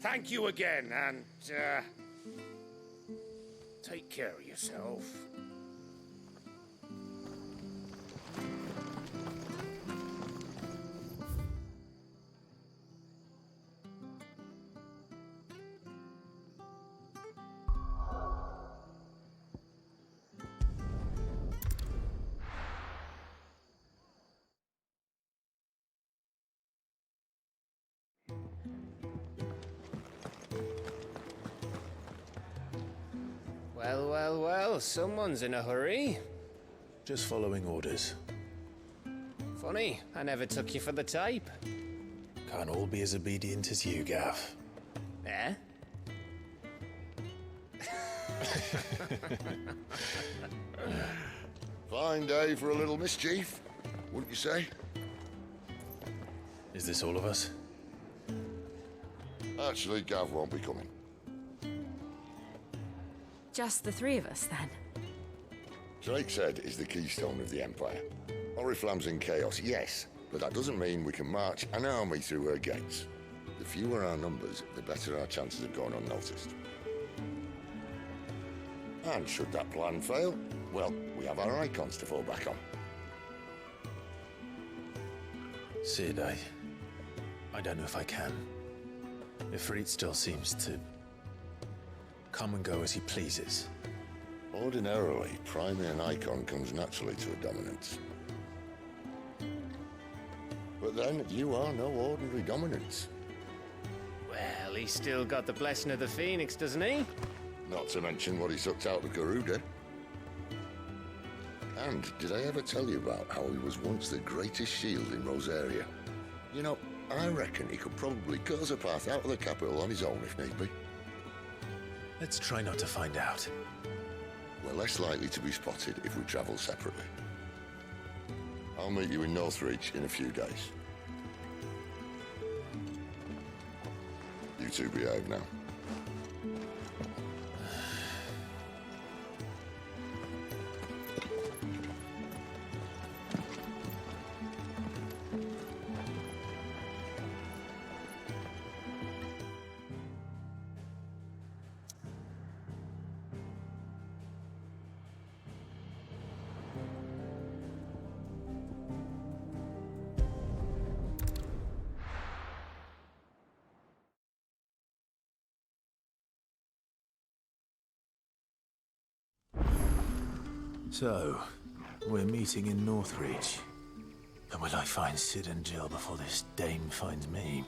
Thank you again, and, take care of yourself. Well, someone's in a hurry. Just following orders. Funny, I never took you for the type. Can't all be as obedient as you, Gav. Eh? Fine day for a little mischief, wouldn't you say? Is this all of us? Actually, Gav won't be coming. Just the three of us, then? Drake's Head is the keystone of the Empire. Oriflamme's in chaos, yes, but that doesn't mean we can march an army through her gates. The fewer our numbers, the better our chances of going unnoticed. And should that plan fail, well, we have our icons to fall back on. Sid, I don't know if I can. Ifrit still seems to come and go as he pleases. Ordinarily, priming an icon comes naturally to a dominance. But then, you are no ordinary dominance. Well, he's still got the blessing of the Phoenix, doesn't he? Not to mention what he sucked out of Garuda. And did I ever tell you about how he was once the greatest shield in Rosaria? You know, I reckon he could probably cut us a path out of the capital on his own if need be. Let's try not to find out. We're less likely to be spotted if we travel separately. I'll meet you in Northreach in a few days. You two behave now. So, we're meeting in Northreach. And will I find Sid and Jill before this dame finds me?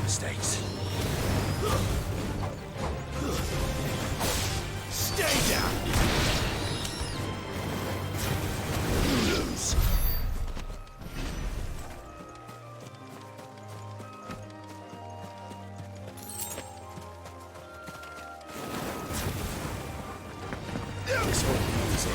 Mistakes. Stay down! Lose. This won't be easy.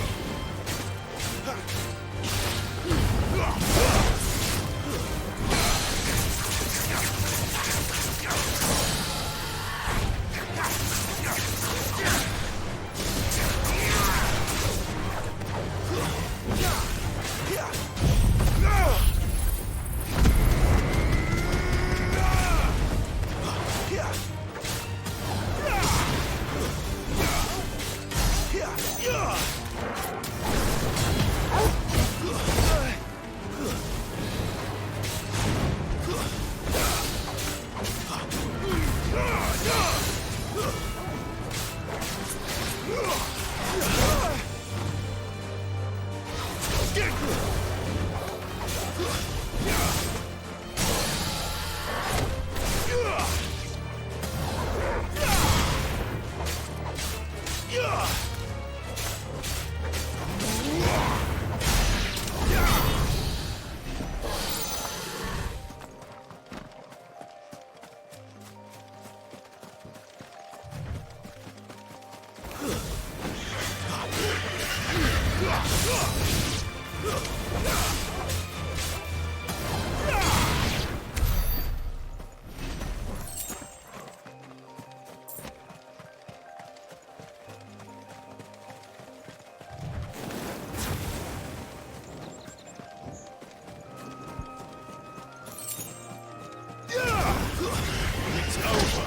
over.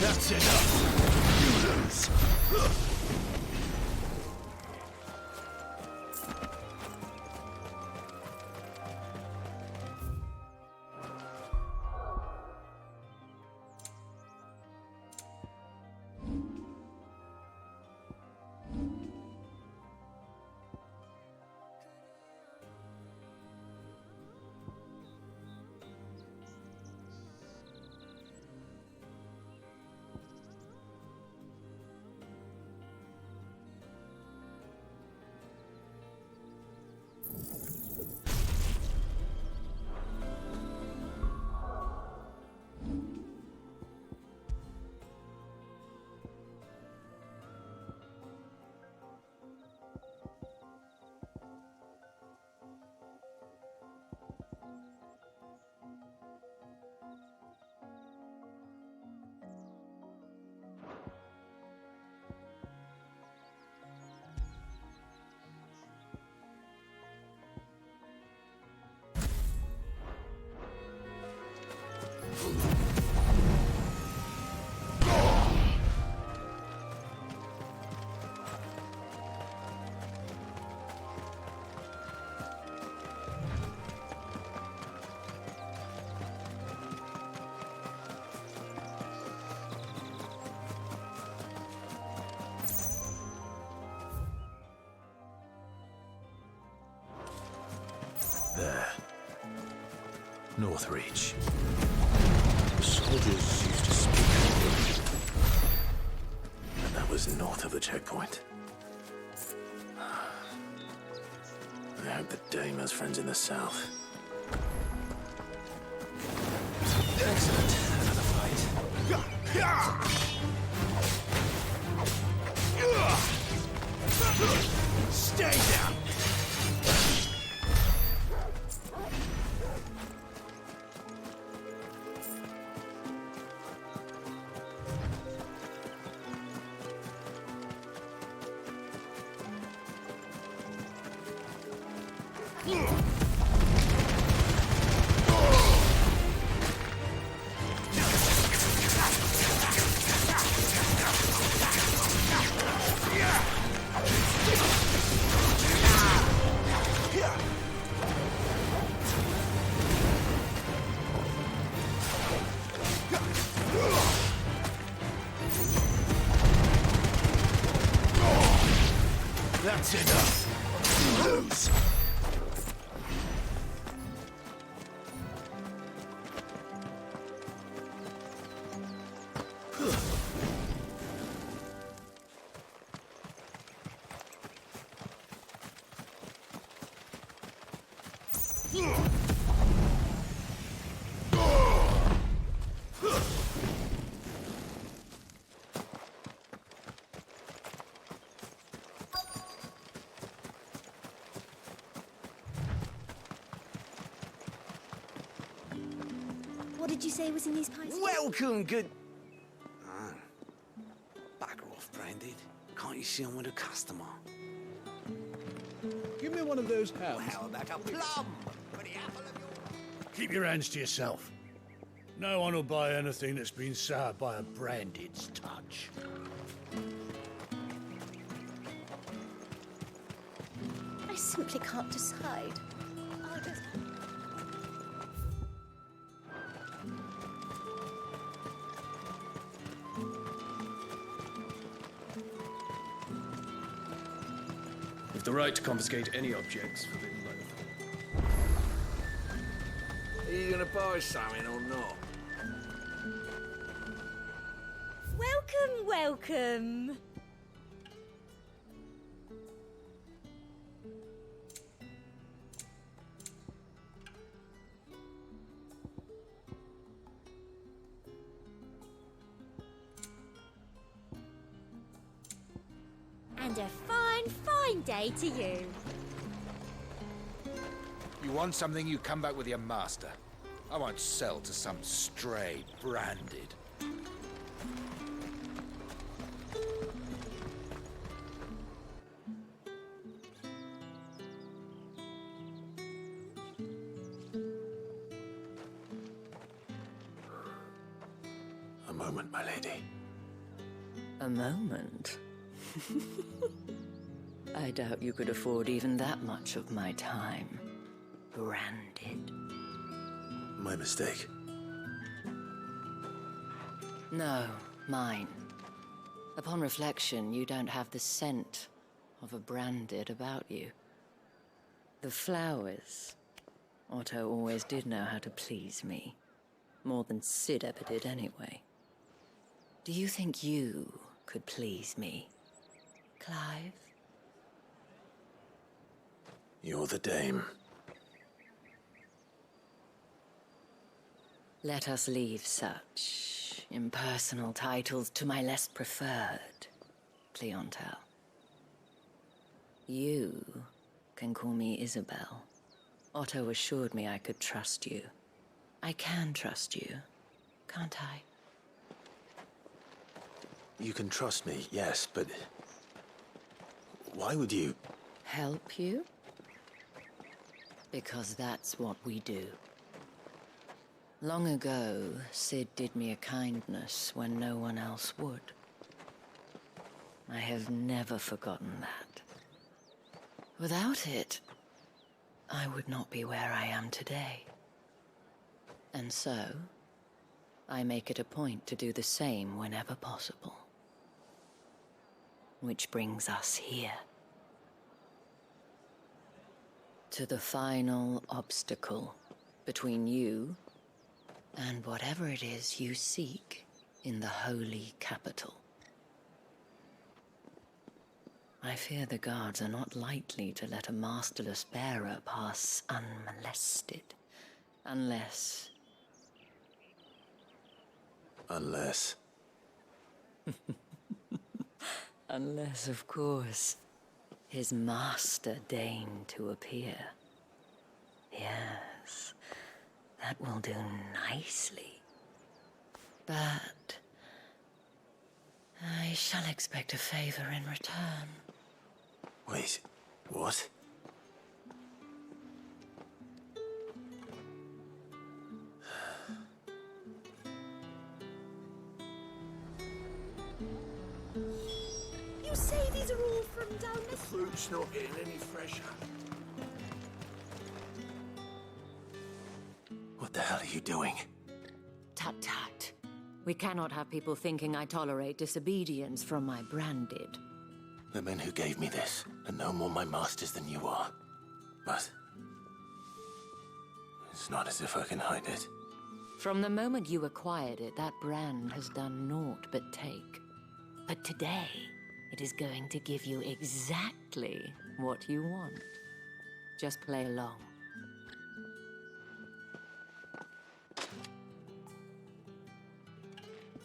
That's enough. You lose. There. Northreach. Soldiers used to speak. And that was north of the checkpoint. I hope the Dame has friends in the south. Excellent. Another fight. Stay down! That's enough. You lose. What did you say was in these pies? Welcome, good... Ah. Bugger off, Branded. Can't you see I'm with a customer? Give me one of those hands. How about a plum? Keep your hands to yourself. No one will buy anything that's been soured by a Branded's touch. I simply can't decide. I'll just... With the right to confiscate any objects forbidden by the... Are you gonna buy something or not? Welcome, welcome. And a fine, fine day to you. You want something, you come back with your master. I won't sell to some stray Branded. moment, my lady. A moment? I doubt you could afford even that much of my time. Branded. My mistake. No, mine. Upon reflection, you don't have the scent of a branded about you. The flowers. Otto always did know how to please me. More than Sid ever did anyway. Do you think you could please me, Clive? You're the dame. Let us leave such impersonal titles to my less preferred clientele. You can call me Isabel. Otto assured me I could trust you. I can trust you, can't I? You can trust me, yes, but... why would you... Help you? Because that's what we do. Long ago, Sid did me a kindness when no one else would. I have never forgotten that. Without it, I would not be where I am today. And so, I make it a point to do the same whenever possible. Which brings us here. To the final obstacle between you and whatever it is you seek in the holy capital. I fear the guards are not likely to let a masterless bearer pass unmolested, unless... Unless... Unless, of course, his master deigned to appear. Yes, that will do nicely. But I shall expect a favor in return. Wait, what? You say these are all from down the... Fruit's not getting any fresher. What the hell are you doing? Tut tut. We cannot have people thinking I tolerate disobedience from my branded. The men who gave me this are no more my masters than you are. But... it's not as if I can hide it. From the moment you acquired it, that brand has done naught but take. But today, it is going to give you exactly what you want. Just play along.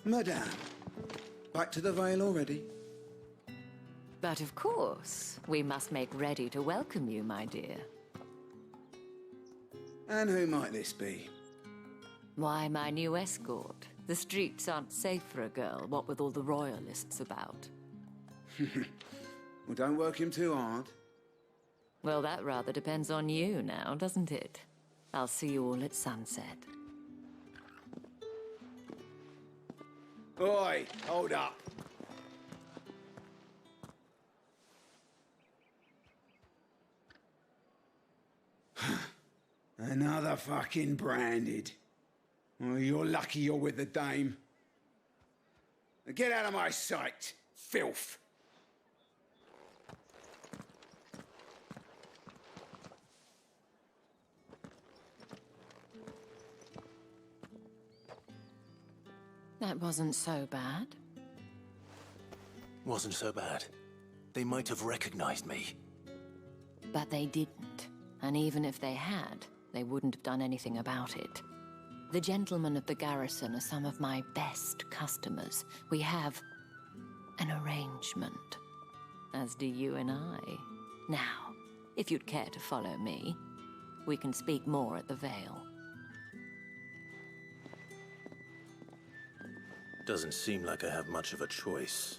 Madame, back to the Vale already? But of course, we must make ready to welcome you, my dear. And who might this be? Why, my new escort. The streets aren't safe for a girl, what with all the royalists about. Well, don't work him too hard. Well, that rather depends on you now, doesn't it? I'll see you all at sunset. Oi, hold up. Another fucking branded. Oh, you're lucky you're with the dame. Now get out of my sight, filth. That wasn't so bad. Wasn't so bad. They might have recognized me. But they didn't. And even if they had, they wouldn't have done anything about it. The gentlemen of the garrison are some of my best customers. We have an arrangement, as do you and I. Now, if you'd care to follow me, we can speak more at the Vale. Doesn't seem like I have much of a choice.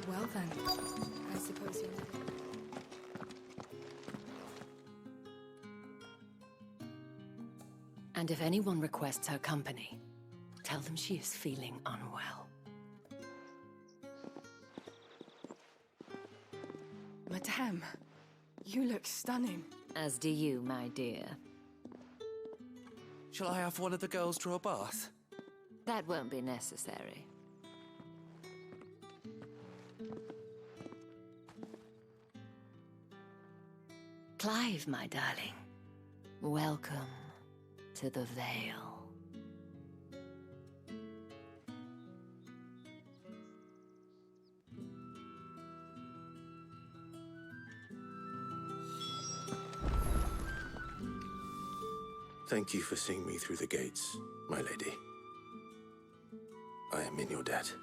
Well then. can. I suppose you'll never... And if anyone requests her company, tell them she is feeling unwell. Madame, you look stunning. As do you, my dear. Shall I have one of the girls draw a bath? That won't be necessary. Clive, my darling. Welcome to the Vale. Thank you for seeing me through the gates, my lady. I am in your debt.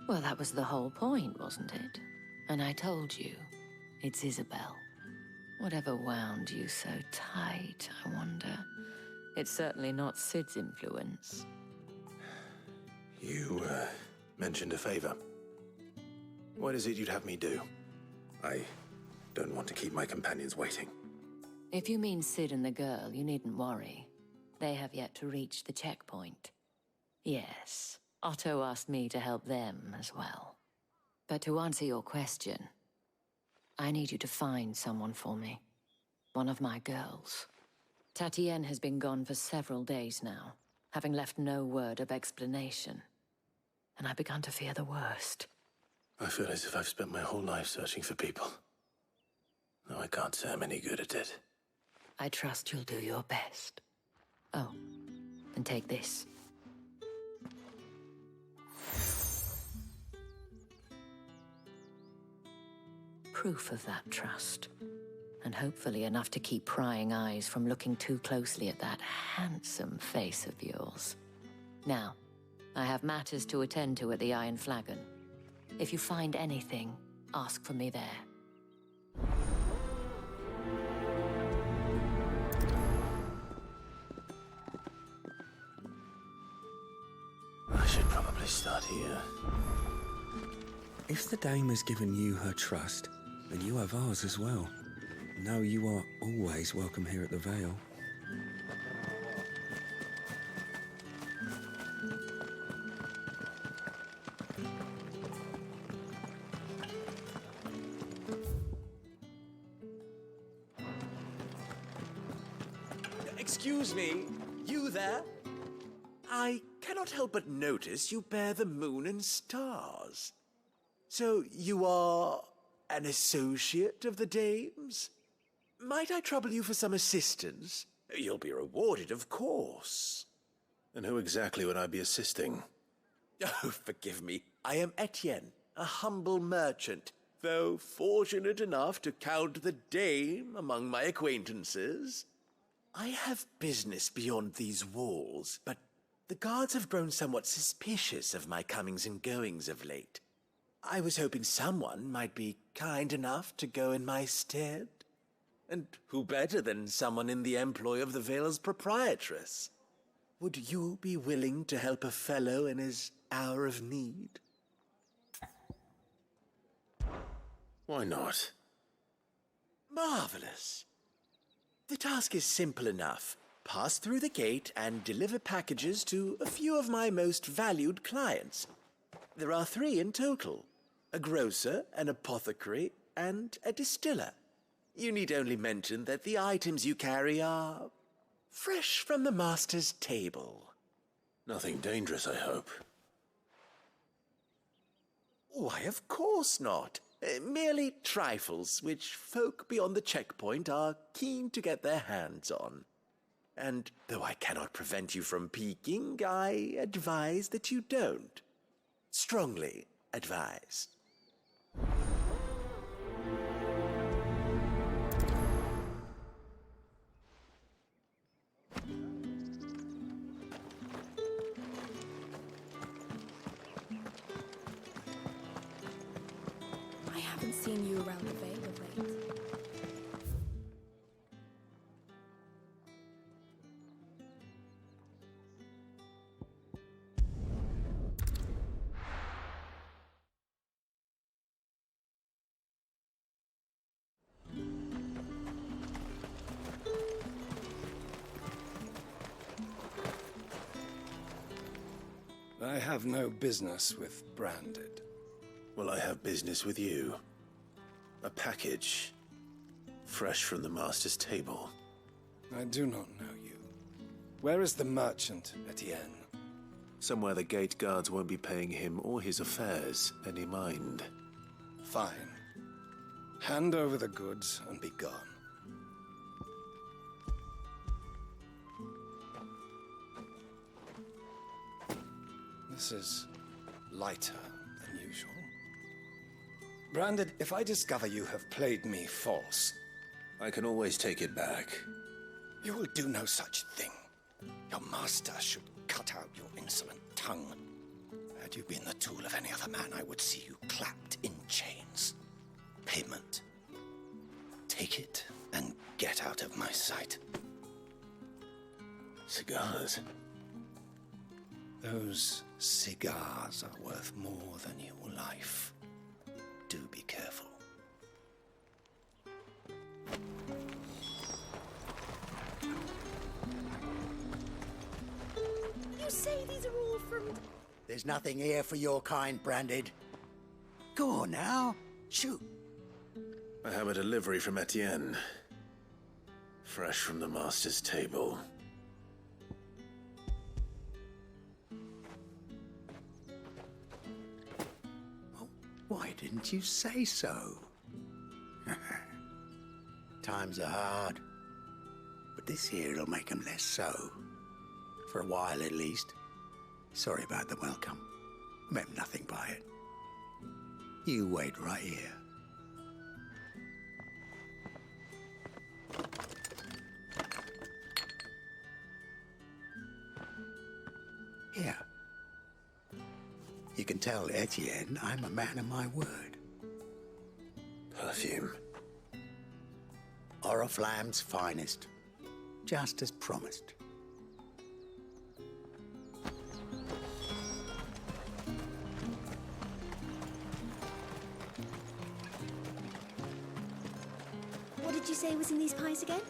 Well, that was the whole point, wasn't it? And I told you, it's Isabel. Whatever wound you so tight, I wonder. It's certainly not Sid's influence. You, mentioned a favor. What is it you'd have me do? I don't want to keep my companions waiting. If you mean Sid and the girl, you needn't worry. They have yet to reach the checkpoint. Yes, Otto asked me to help them as well. But to answer your question, I need you to find someone for me. One of my girls. Tatienne has been gone for several days now, having left no word of explanation. And I've begun to fear the worst. I feel as if I've spent my whole life searching for people. No, I can't say I'm any good at it. I trust you'll do your best. Oh, and take this. Proof of that trust. And hopefully enough to keep prying eyes from looking too closely at that handsome face of yours. Now, I have matters to attend to at the Iron Flagon. If you find anything, ask for me there. I should probably start here. If the dame has given you her trust, then you have ours as well. Know you are always welcome here at the Vale. Excuse me, you there? I cannot help but notice you bear the moon and stars. So you are an associate of the dame's? Might I trouble you for some assistance? You'll be rewarded, of course. And who exactly would I be assisting? Oh, forgive me. I am Etienne, a humble merchant, though fortunate enough to count the dame among my acquaintances. I have business beyond these walls, but the guards have grown somewhat suspicious of my comings and goings of late. I was hoping someone might be kind enough to go in my stead. And who better than someone in the employ of the Vale's proprietress? Would you be willing to help a fellow in his hour of need? Why not? Marvelous. The task is simple enough. Pass through the gate and deliver packages to a few of my most valued clients. There are 3 in total. A grocer, an apothecary, and a distiller. You need only mention that the items you carry are fresh from the master's table. Nothing dangerous, I hope. Why, of course not. Merely trifles which folk beyond the checkpoint are keen to get their hands on. And though I cannot prevent you from peeking, I advise that you don't. Strongly advise. I haven't seen you around the Vale of late. I have no business with Branded. Well, I have business with you. A package. Fresh from the Master's table. I do not know you. Where is the merchant, Etienne? Somewhere the gate guards won't be paying him or his affairs any mind. Fine. Hand over the goods and be gone. This is lighter than usual. Branded, if I discover you have played me false... I can always take it back. You will do no such thing. Your master should cut out your insolent tongue. Had you been the tool of any other man, I would see you clapped in chains. Payment. Take it and get out of my sight. Cigars? Those cigars are worth more than your life. Do be careful. You say these are all from... There's nothing here for your kind, Branded. Go on now. Shoot. I have a delivery from Etienne. Fresh from the Master's table. Why didn't you say so? Times are hard. But this here'll make 'em less so. For a while, at least. Sorry about the welcome. Meant nothing by it. You wait right here. Here. You can tell Etienne I'm a man of my word. Perfume. Oriflamme's finest. Just as promised. What did you say was in these pies again?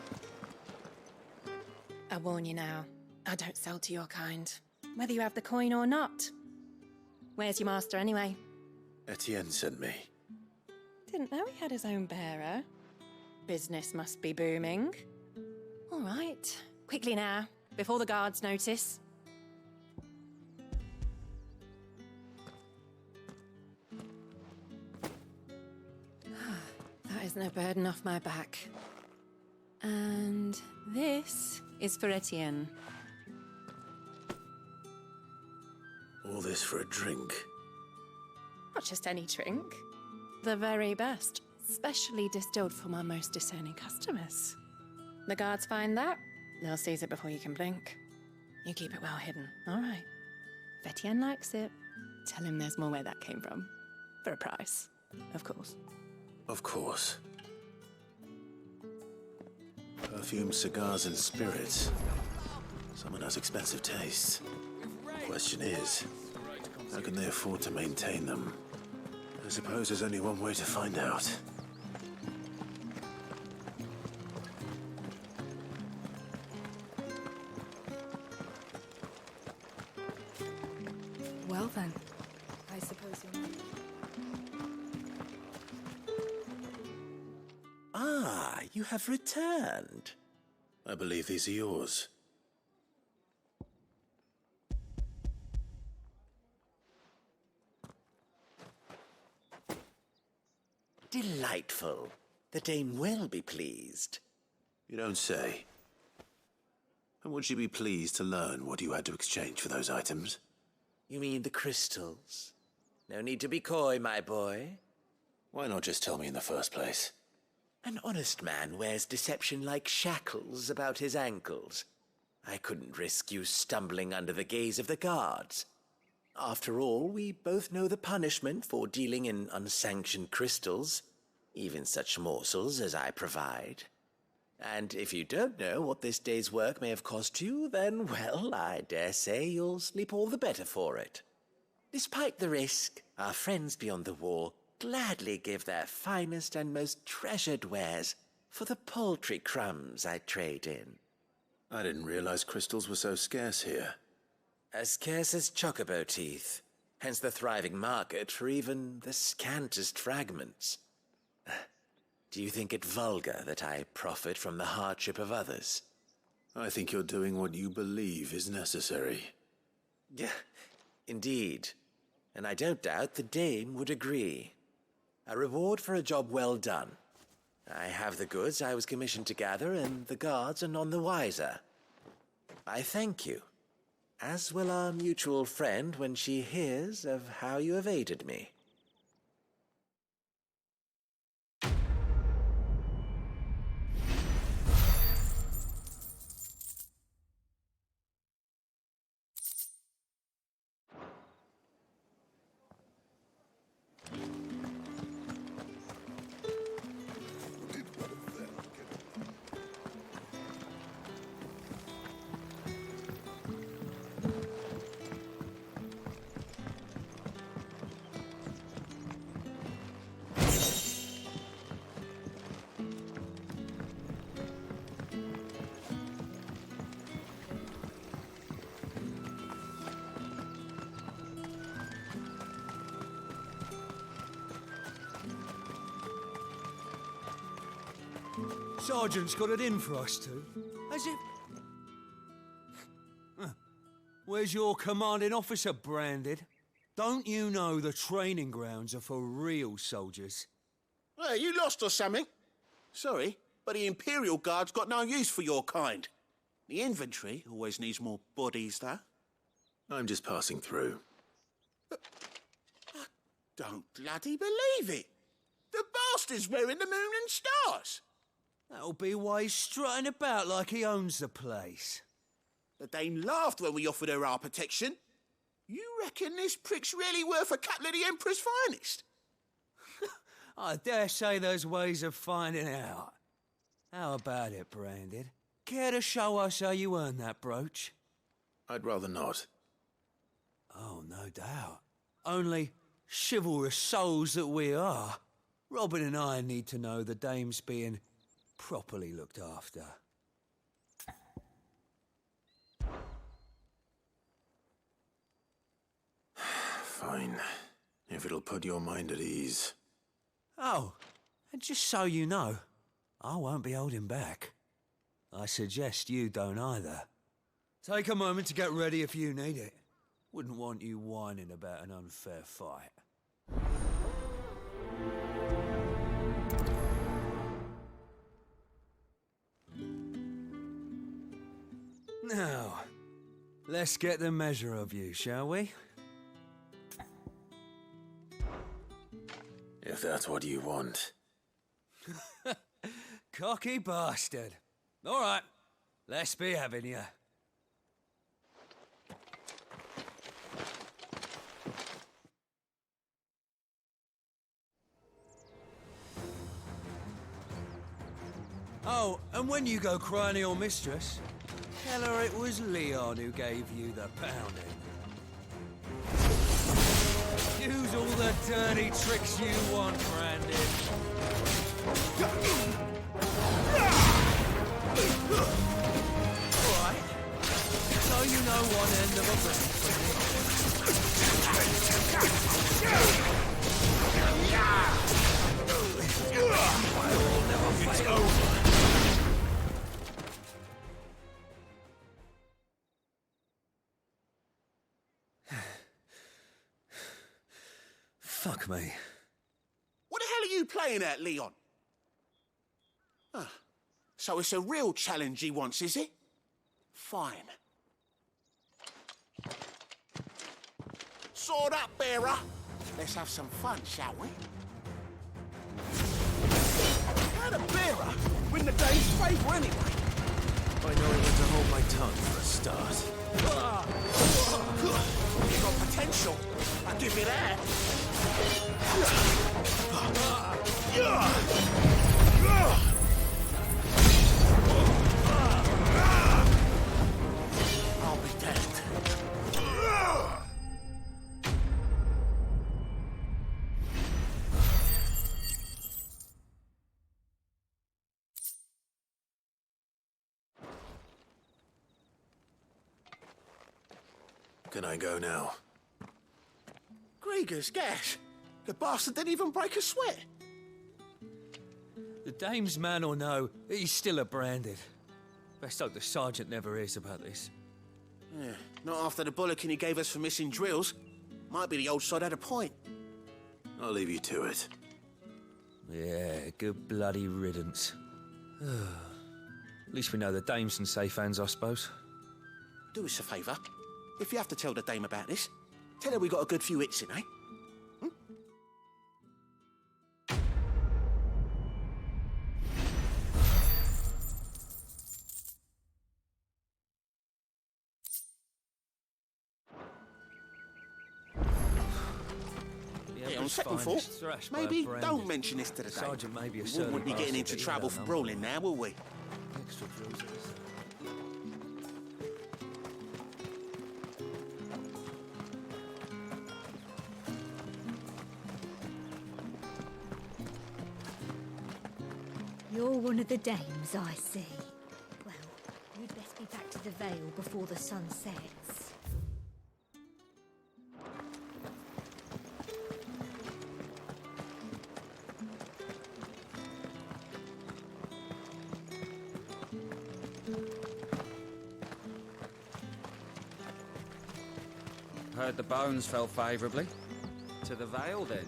I warn you now, I don't sell to your kind, whether you have the coin or not. Where's your master anyway? Etienne sent me. Didn't know he had his own bearer. Business must be booming. All right, quickly now, before the guards notice. That is no burden off my back. And this is for Etienne. All this for a drink? Not just any drink. The very best, specially distilled for my most discerning customers. The guards find that, they'll seize it before you can blink. You keep it well hidden, all right? If Etienne likes it, tell him there's more where that came from. For a price, of course. Of course. Perfume, cigars, and spirits. Someone has expensive tastes. Question is, how can they afford to maintain them? I suppose there's only one way to find out. Well then, I suppose you're not... Ah, you have returned. I believe these are yours. Delightful. The dame will be pleased. You don't say. And would she be pleased to learn what you had to exchange for those items? You mean the crystals? No need to be coy, my boy. Why not just tell me in the first place? An honest man wears deception like shackles about his ankles. I couldn't risk you stumbling under the gaze of the guards. After all, we both know the punishment for dealing in unsanctioned crystals, even such morsels as I provide. And if you don't know what this day's work may have cost you, then, well, I dare say you'll sleep all the better for it. Despite the risk, our friends beyond the wall gladly give their finest and most treasured wares for the paltry crumbs I trade in. I didn't realize crystals were so scarce here. As scarce as chocobo teeth, hence the thriving market for even the scantest fragments. Do you think it vulgar that I profit from the hardship of others? I think you're doing what you believe is necessary. Yeah, indeed. And I don't doubt the dame would agree. A reward for a job well done. I have the goods I was commissioned to gather, and the guards are none the wiser. I thank you, as will our mutual friend when she hears of how you have aided me. Sergeant's got it in for us two. Has it? Where's your commanding officer, Branded? Don't you know the training grounds are for real soldiers? Hey, you lost or something? Sorry, but the Imperial Guard's got no use for your kind. The infantry always needs more bodies, though. I'm just passing through. I don't bloody believe it. The bastard's wearing the moon and stars. That'll be why he's strutting about like he owns the place. The Dame laughed when we offered her our protection. You reckon this prick's really worth a couple of the Emperor's finest? I dare say there's ways of finding out. How about it, Branded? Care to show us how you earned that brooch? I'd rather not. Oh, no doubt. Only chivalrous souls that we are, Robin and I need to know the Dame's being properly looked after. Fine. If it'll put your mind at ease. Oh, and just so you know, I won't be holding back. I suggest you don't either. Take a moment to get ready if you need it. Wouldn't want you whining about an unfair fight. Now, let's get the measure of you, shall we? If that's what you want. Cocky bastard. All right, let's be having you. Oh, and when you go crying to your mistress, tell her it was Leon who gave you the pounding. Use all the dirty tricks you want, Brandon. Alright, so you know one end of a brand from it's over. Fuck me. What the hell are you playing at, Leon? So it's a real challenge he wants, is it? Fine. Sword up, bearer. Let's have some fun, shall we? How the bearer win the day's favour anyway? By knowing when to hold my tongue for a start. You've got potential. I'll give you that. I'll be damned. Can I go now? Gregor's gas. The bastard didn't even break a sweat. The dame's man or no, he's still a branded. Best hope the sergeant never hears about this. Yeah, not after the bollocking he gave us for missing drills. Might be the old sod had a point. I'll leave you to it. Yeah, good bloody riddance. At least we know the dame's in safe hands, I suppose. Do us a favour. If you have to tell the dame about this, tell her we got a good few hits in, eh? On second thought, maybe don't mention this to the dame. Sergeant may be a We wouldn't be getting into trouble for brawling now, will we? Extra drills. You're one of the dames, I see. Well, you'd best be back to the Vale before the sun sets. Heard the bones fell favourably. To the Vale, then.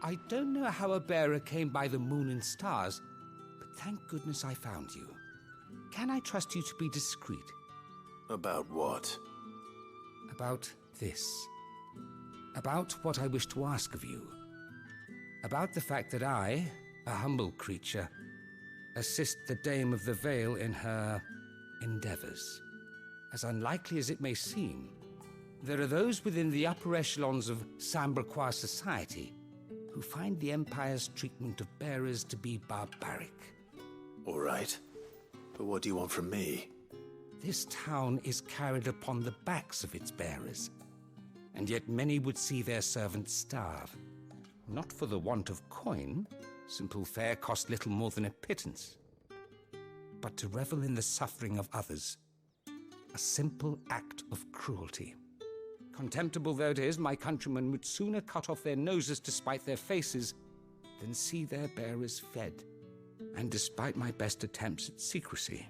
I don't know how a bearer came by the moon and stars, but thank goodness I found you. Can I trust you to be discreet? About what? About this. About what I wish to ask of you. About the fact that I, a humble creature, assist the Dame of the Vale in her endeavors. As unlikely as it may seem, there are those within the upper echelons of Samberquois society who find the Empire's treatment of bearers to be barbaric. All right. But what do you want from me? This town is carried upon the backs of its bearers, and yet many would see their servants starve. Not for the want of coin. Simple fare cost little more than a pittance. But to revel in the suffering of others, a simple act of cruelty. Contemptible though it is, my countrymen would sooner cut off their noses to spite their faces than see their bearers fed. And despite my best attempts at secrecy,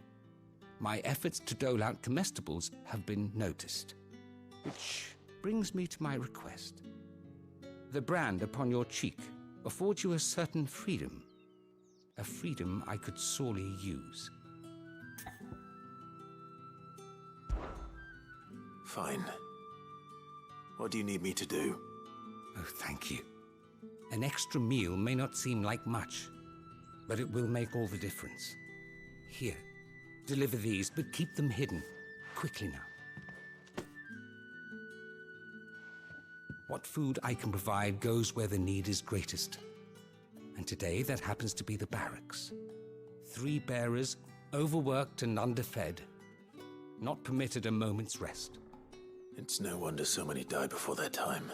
my efforts to dole out comestibles have been noticed. Which brings me to my request. The brand upon your cheek affords you a certain freedom. A freedom I could sorely use. Fine. What do you need me to do? Oh, thank you. An extra meal may not seem like much, but it will make all the difference. Here, deliver these, but keep them hidden. Quickly now. What food I can provide goes where the need is greatest. And today, that happens to be the barracks. 3 bearers, overworked and underfed, not permitted a moment's rest. It's no wonder so many die before their time.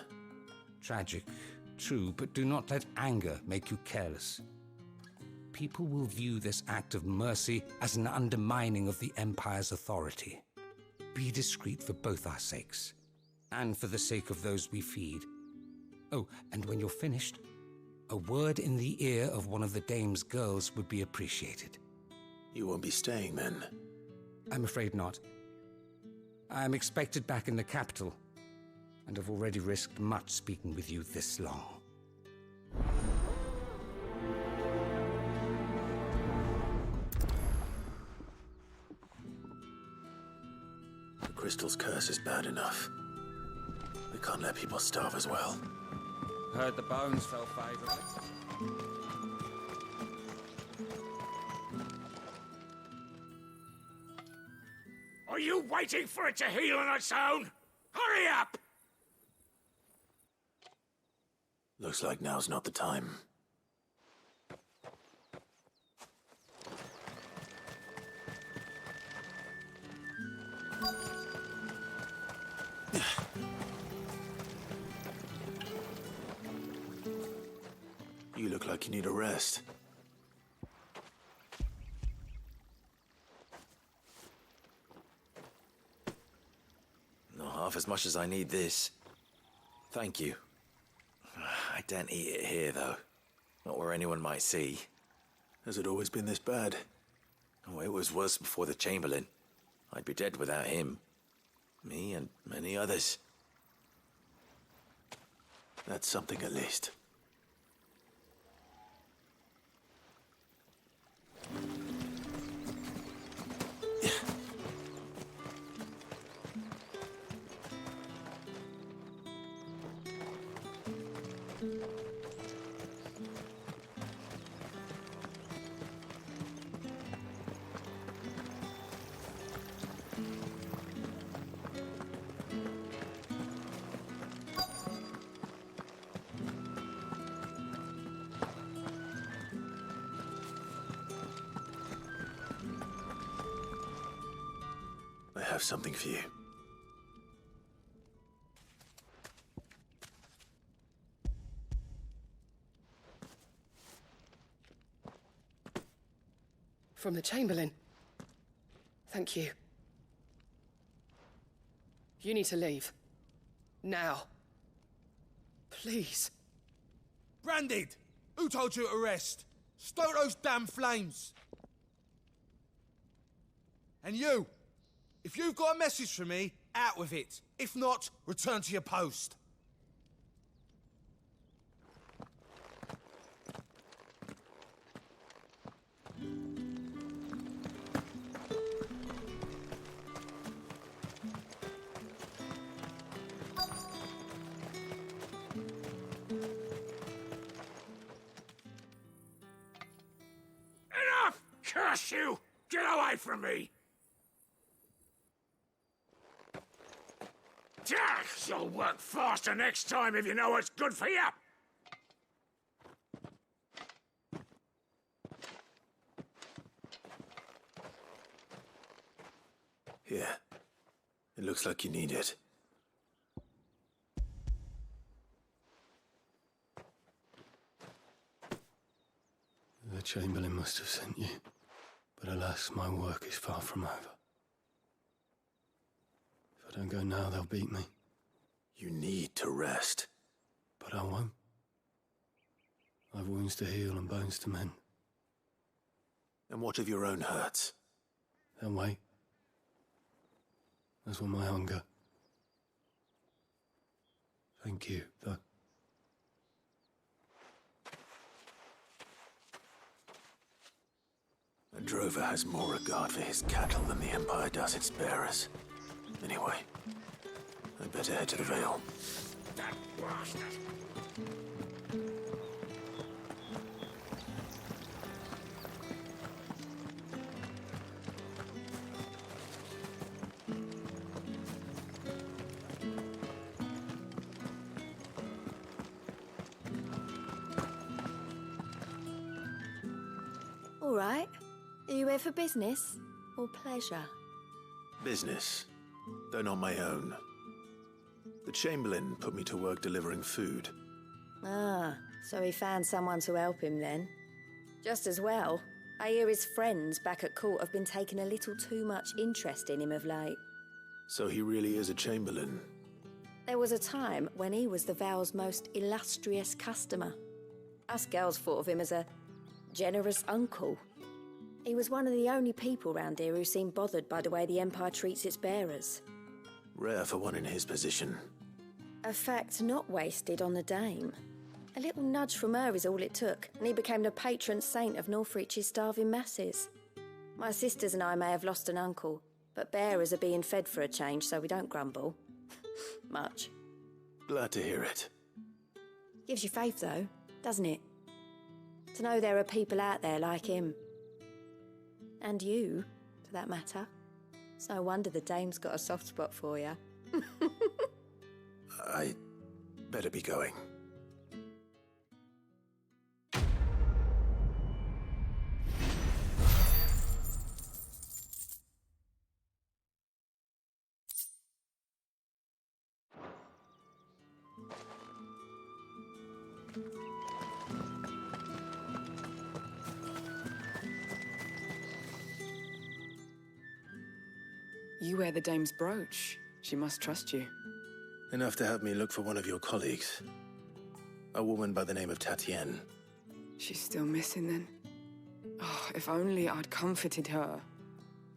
Tragic, true, but do not let anger make you careless. People will view this act of mercy as an undermining of the Empire's authority. Be discreet for both our sakes, and for the sake of those we feed. Oh, and when you're finished, a word in the ear of one of the dame's girls would be appreciated. You won't be staying then? I'm afraid not. I'm expected back in the capital, and have already risked much speaking with you this long. The crystal's curse is bad enough. We can't let people starve as well. Heard the bones fell favourably. Are you waiting for it to heal on its own? Hurry up! Looks like now's not the time. You look like you need a rest. half as much as I need this. Thank you. I daren't eat it here, though. Not where anyone might see. Has it always been this bad? Oh, it was worse before the Chamberlain. I'd be dead without him. Me and many others. That's something at least. I have something for you. From the Chamberlain. Thank you. You need to leave. Now. Please. Branded! Who told you to rest? Stoke those damn flames! And you! If you've got a message for me, out with it. If not, return to your post. Enough! Curse you! Get away from me! You'll work faster next time if you know what's good for you! Here. It looks like you need it. The Chamberlain must have sent you. But alas, my work is far from over. If I don't go now, they'll beat me. You need to rest. But I won't. I've wounds to heal and bones to mend. And what of your own hurts? They'll wait. As will my hunger. Thank you, though. A drover has more regard for his cattle than the Empire does its bearers. Anyway, I'd better head to the Vale. That bastard! All right. Are you here for business or pleasure? Business, though not my own. The Chamberlain put me to work delivering food. Ah, so he found someone to help him then. Just as well. I hear his friends back at court have been taking a little too much interest in him of late. So he really is a Chamberlain. There was a time when he was the Vale's most illustrious customer. Us girls thought of him as a generous uncle. He was one of the only people round here who seemed bothered by the way the Empire treats its bearers. Rare for one in his position. A fact not wasted on the dame. A little nudge from her is all it took, and he became the patron saint of Northreach's starving masses. My sisters and I may have lost an uncle, but bearers are being fed for a change, so we don't grumble. Much. Glad to hear it. Gives you faith, though, doesn't it? To know there are people out there like him. And you, for that matter. It's no wonder the dame's got a soft spot for you. I better be going. You wear the dame's brooch. She must trust you. Enough to have me look for one of your colleagues. A woman by the name of Tatienne. She's still missing then. Oh, if only I'd comforted her.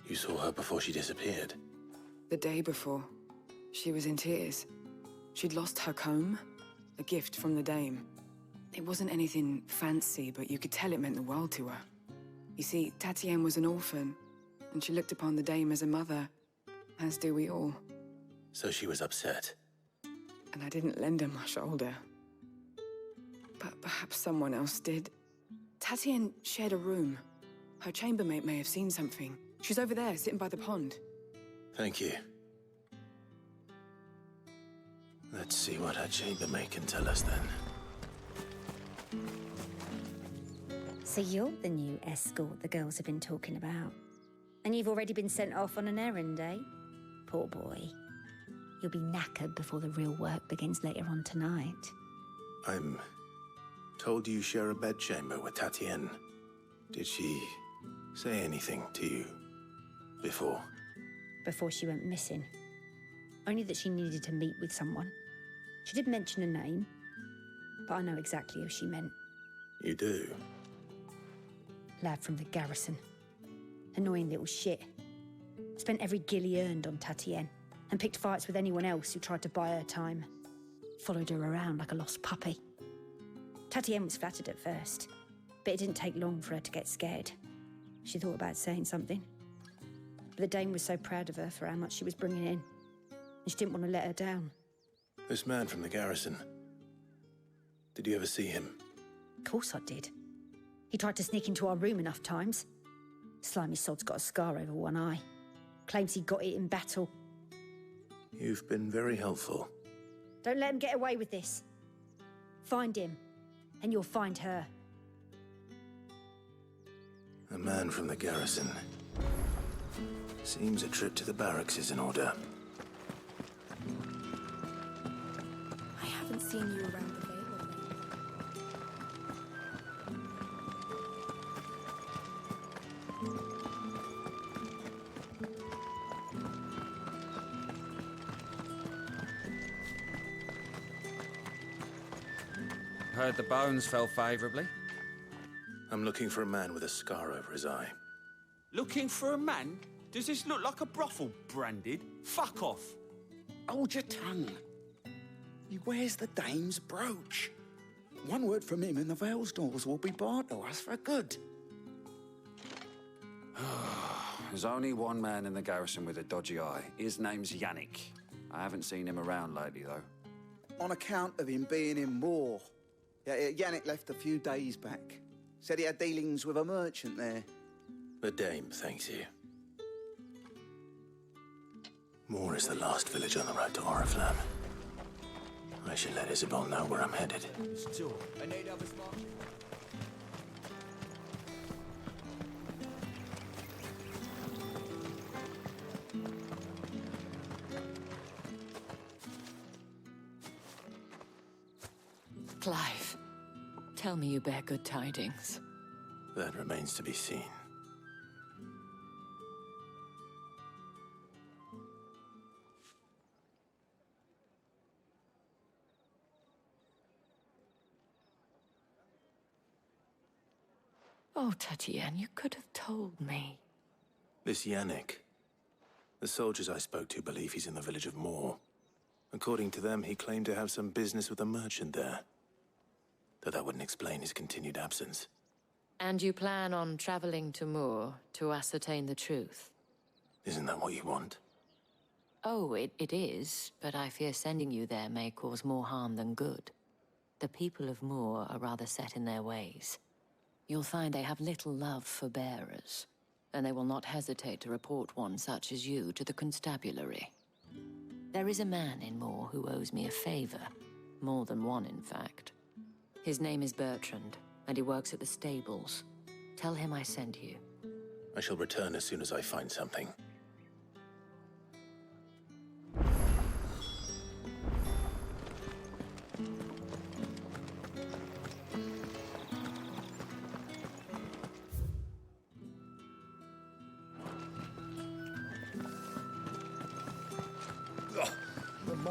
You saw her before she disappeared? The day before. She was in tears. She'd lost her comb, a gift from the dame. It wasn't anything fancy, but you could tell it meant the world to her. You see, Tatienne was an orphan, and she looked upon the dame as a mother, as do we all. So she was upset. And I didn't lend her my shoulder. But perhaps someone else did. Tatienne shared a room. Her chambermaid may have seen something. She's over there, sitting by the pond. Thank you. Let's see what her chambermaid can tell us then. So you're the new escort the girls have been talking about. And you've already been sent off on an errand, eh? Poor boy. You'll be knackered before the real work begins later on tonight. I'm told you share a bedchamber with Tatienne. Did she say anything to you before? Before she went missing. Only that she needed to meet with someone. She did mention a name, but I know exactly who she meant. You do? Lad from the garrison. Annoying little shit. Spent every guil he earned on Tatienne, and picked fights with anyone else who tried to buy her time. Followed her around like a lost puppy. Tatienne was flattered at first, but it didn't take long for her to get scared. She thought about saying something. But the dame was so proud of her for how much she was bringing in, and she didn't want to let her down. This man from the garrison. Did you ever see him? Of course I did. He tried to sneak into our room enough times. Slimy sod's got a scar over one eye. Claims he got it in battle. You've been very helpful. Don't let him get away with this. Find him, and you'll find her. A man from the garrison. Seems a trip to the barracks is in order. I haven't seen you around the Vale lately. Heard the bones fell favourably. I'm looking for a man with a scar over his eye. Looking for a man? Does this look like a brothel, Branded? Fuck off. Hold your tongue. He wears the dame's brooch. One word from him and the Vale's doors will be barred to us for good. There's only one man in the garrison with a dodgy eye. His name's Yannick. I haven't seen him around lately, though. On account of him being in war. Yannick left a few days back. Said he had dealings with a merchant there. The dame thanks you. Moor is the last village on the road to Oriflamme. I should let Isabel know where I'm headed. Clive, tell me you bear good tidings. That remains to be seen. Oh, Tatienne, you could have told me. This Yannick. The soldiers I spoke to believe he's in the village of Moor. According to them, he claimed to have some business with a merchant there. Though that wouldn't explain his continued absence. And you plan on traveling to Moor to ascertain the truth? Isn't that what you want? Oh, it is, but I fear sending you there may cause more harm than good. The people of Moor are rather set in their ways. You'll find they have little love for bearers, and they will not hesitate to report one such as you to the constabulary. There is a man in Moor who owes me a favor. More than one, in fact. His name is Bertrand, and he works at the stables. Tell him I sent you. I shall return as soon as I find something.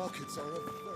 markets are a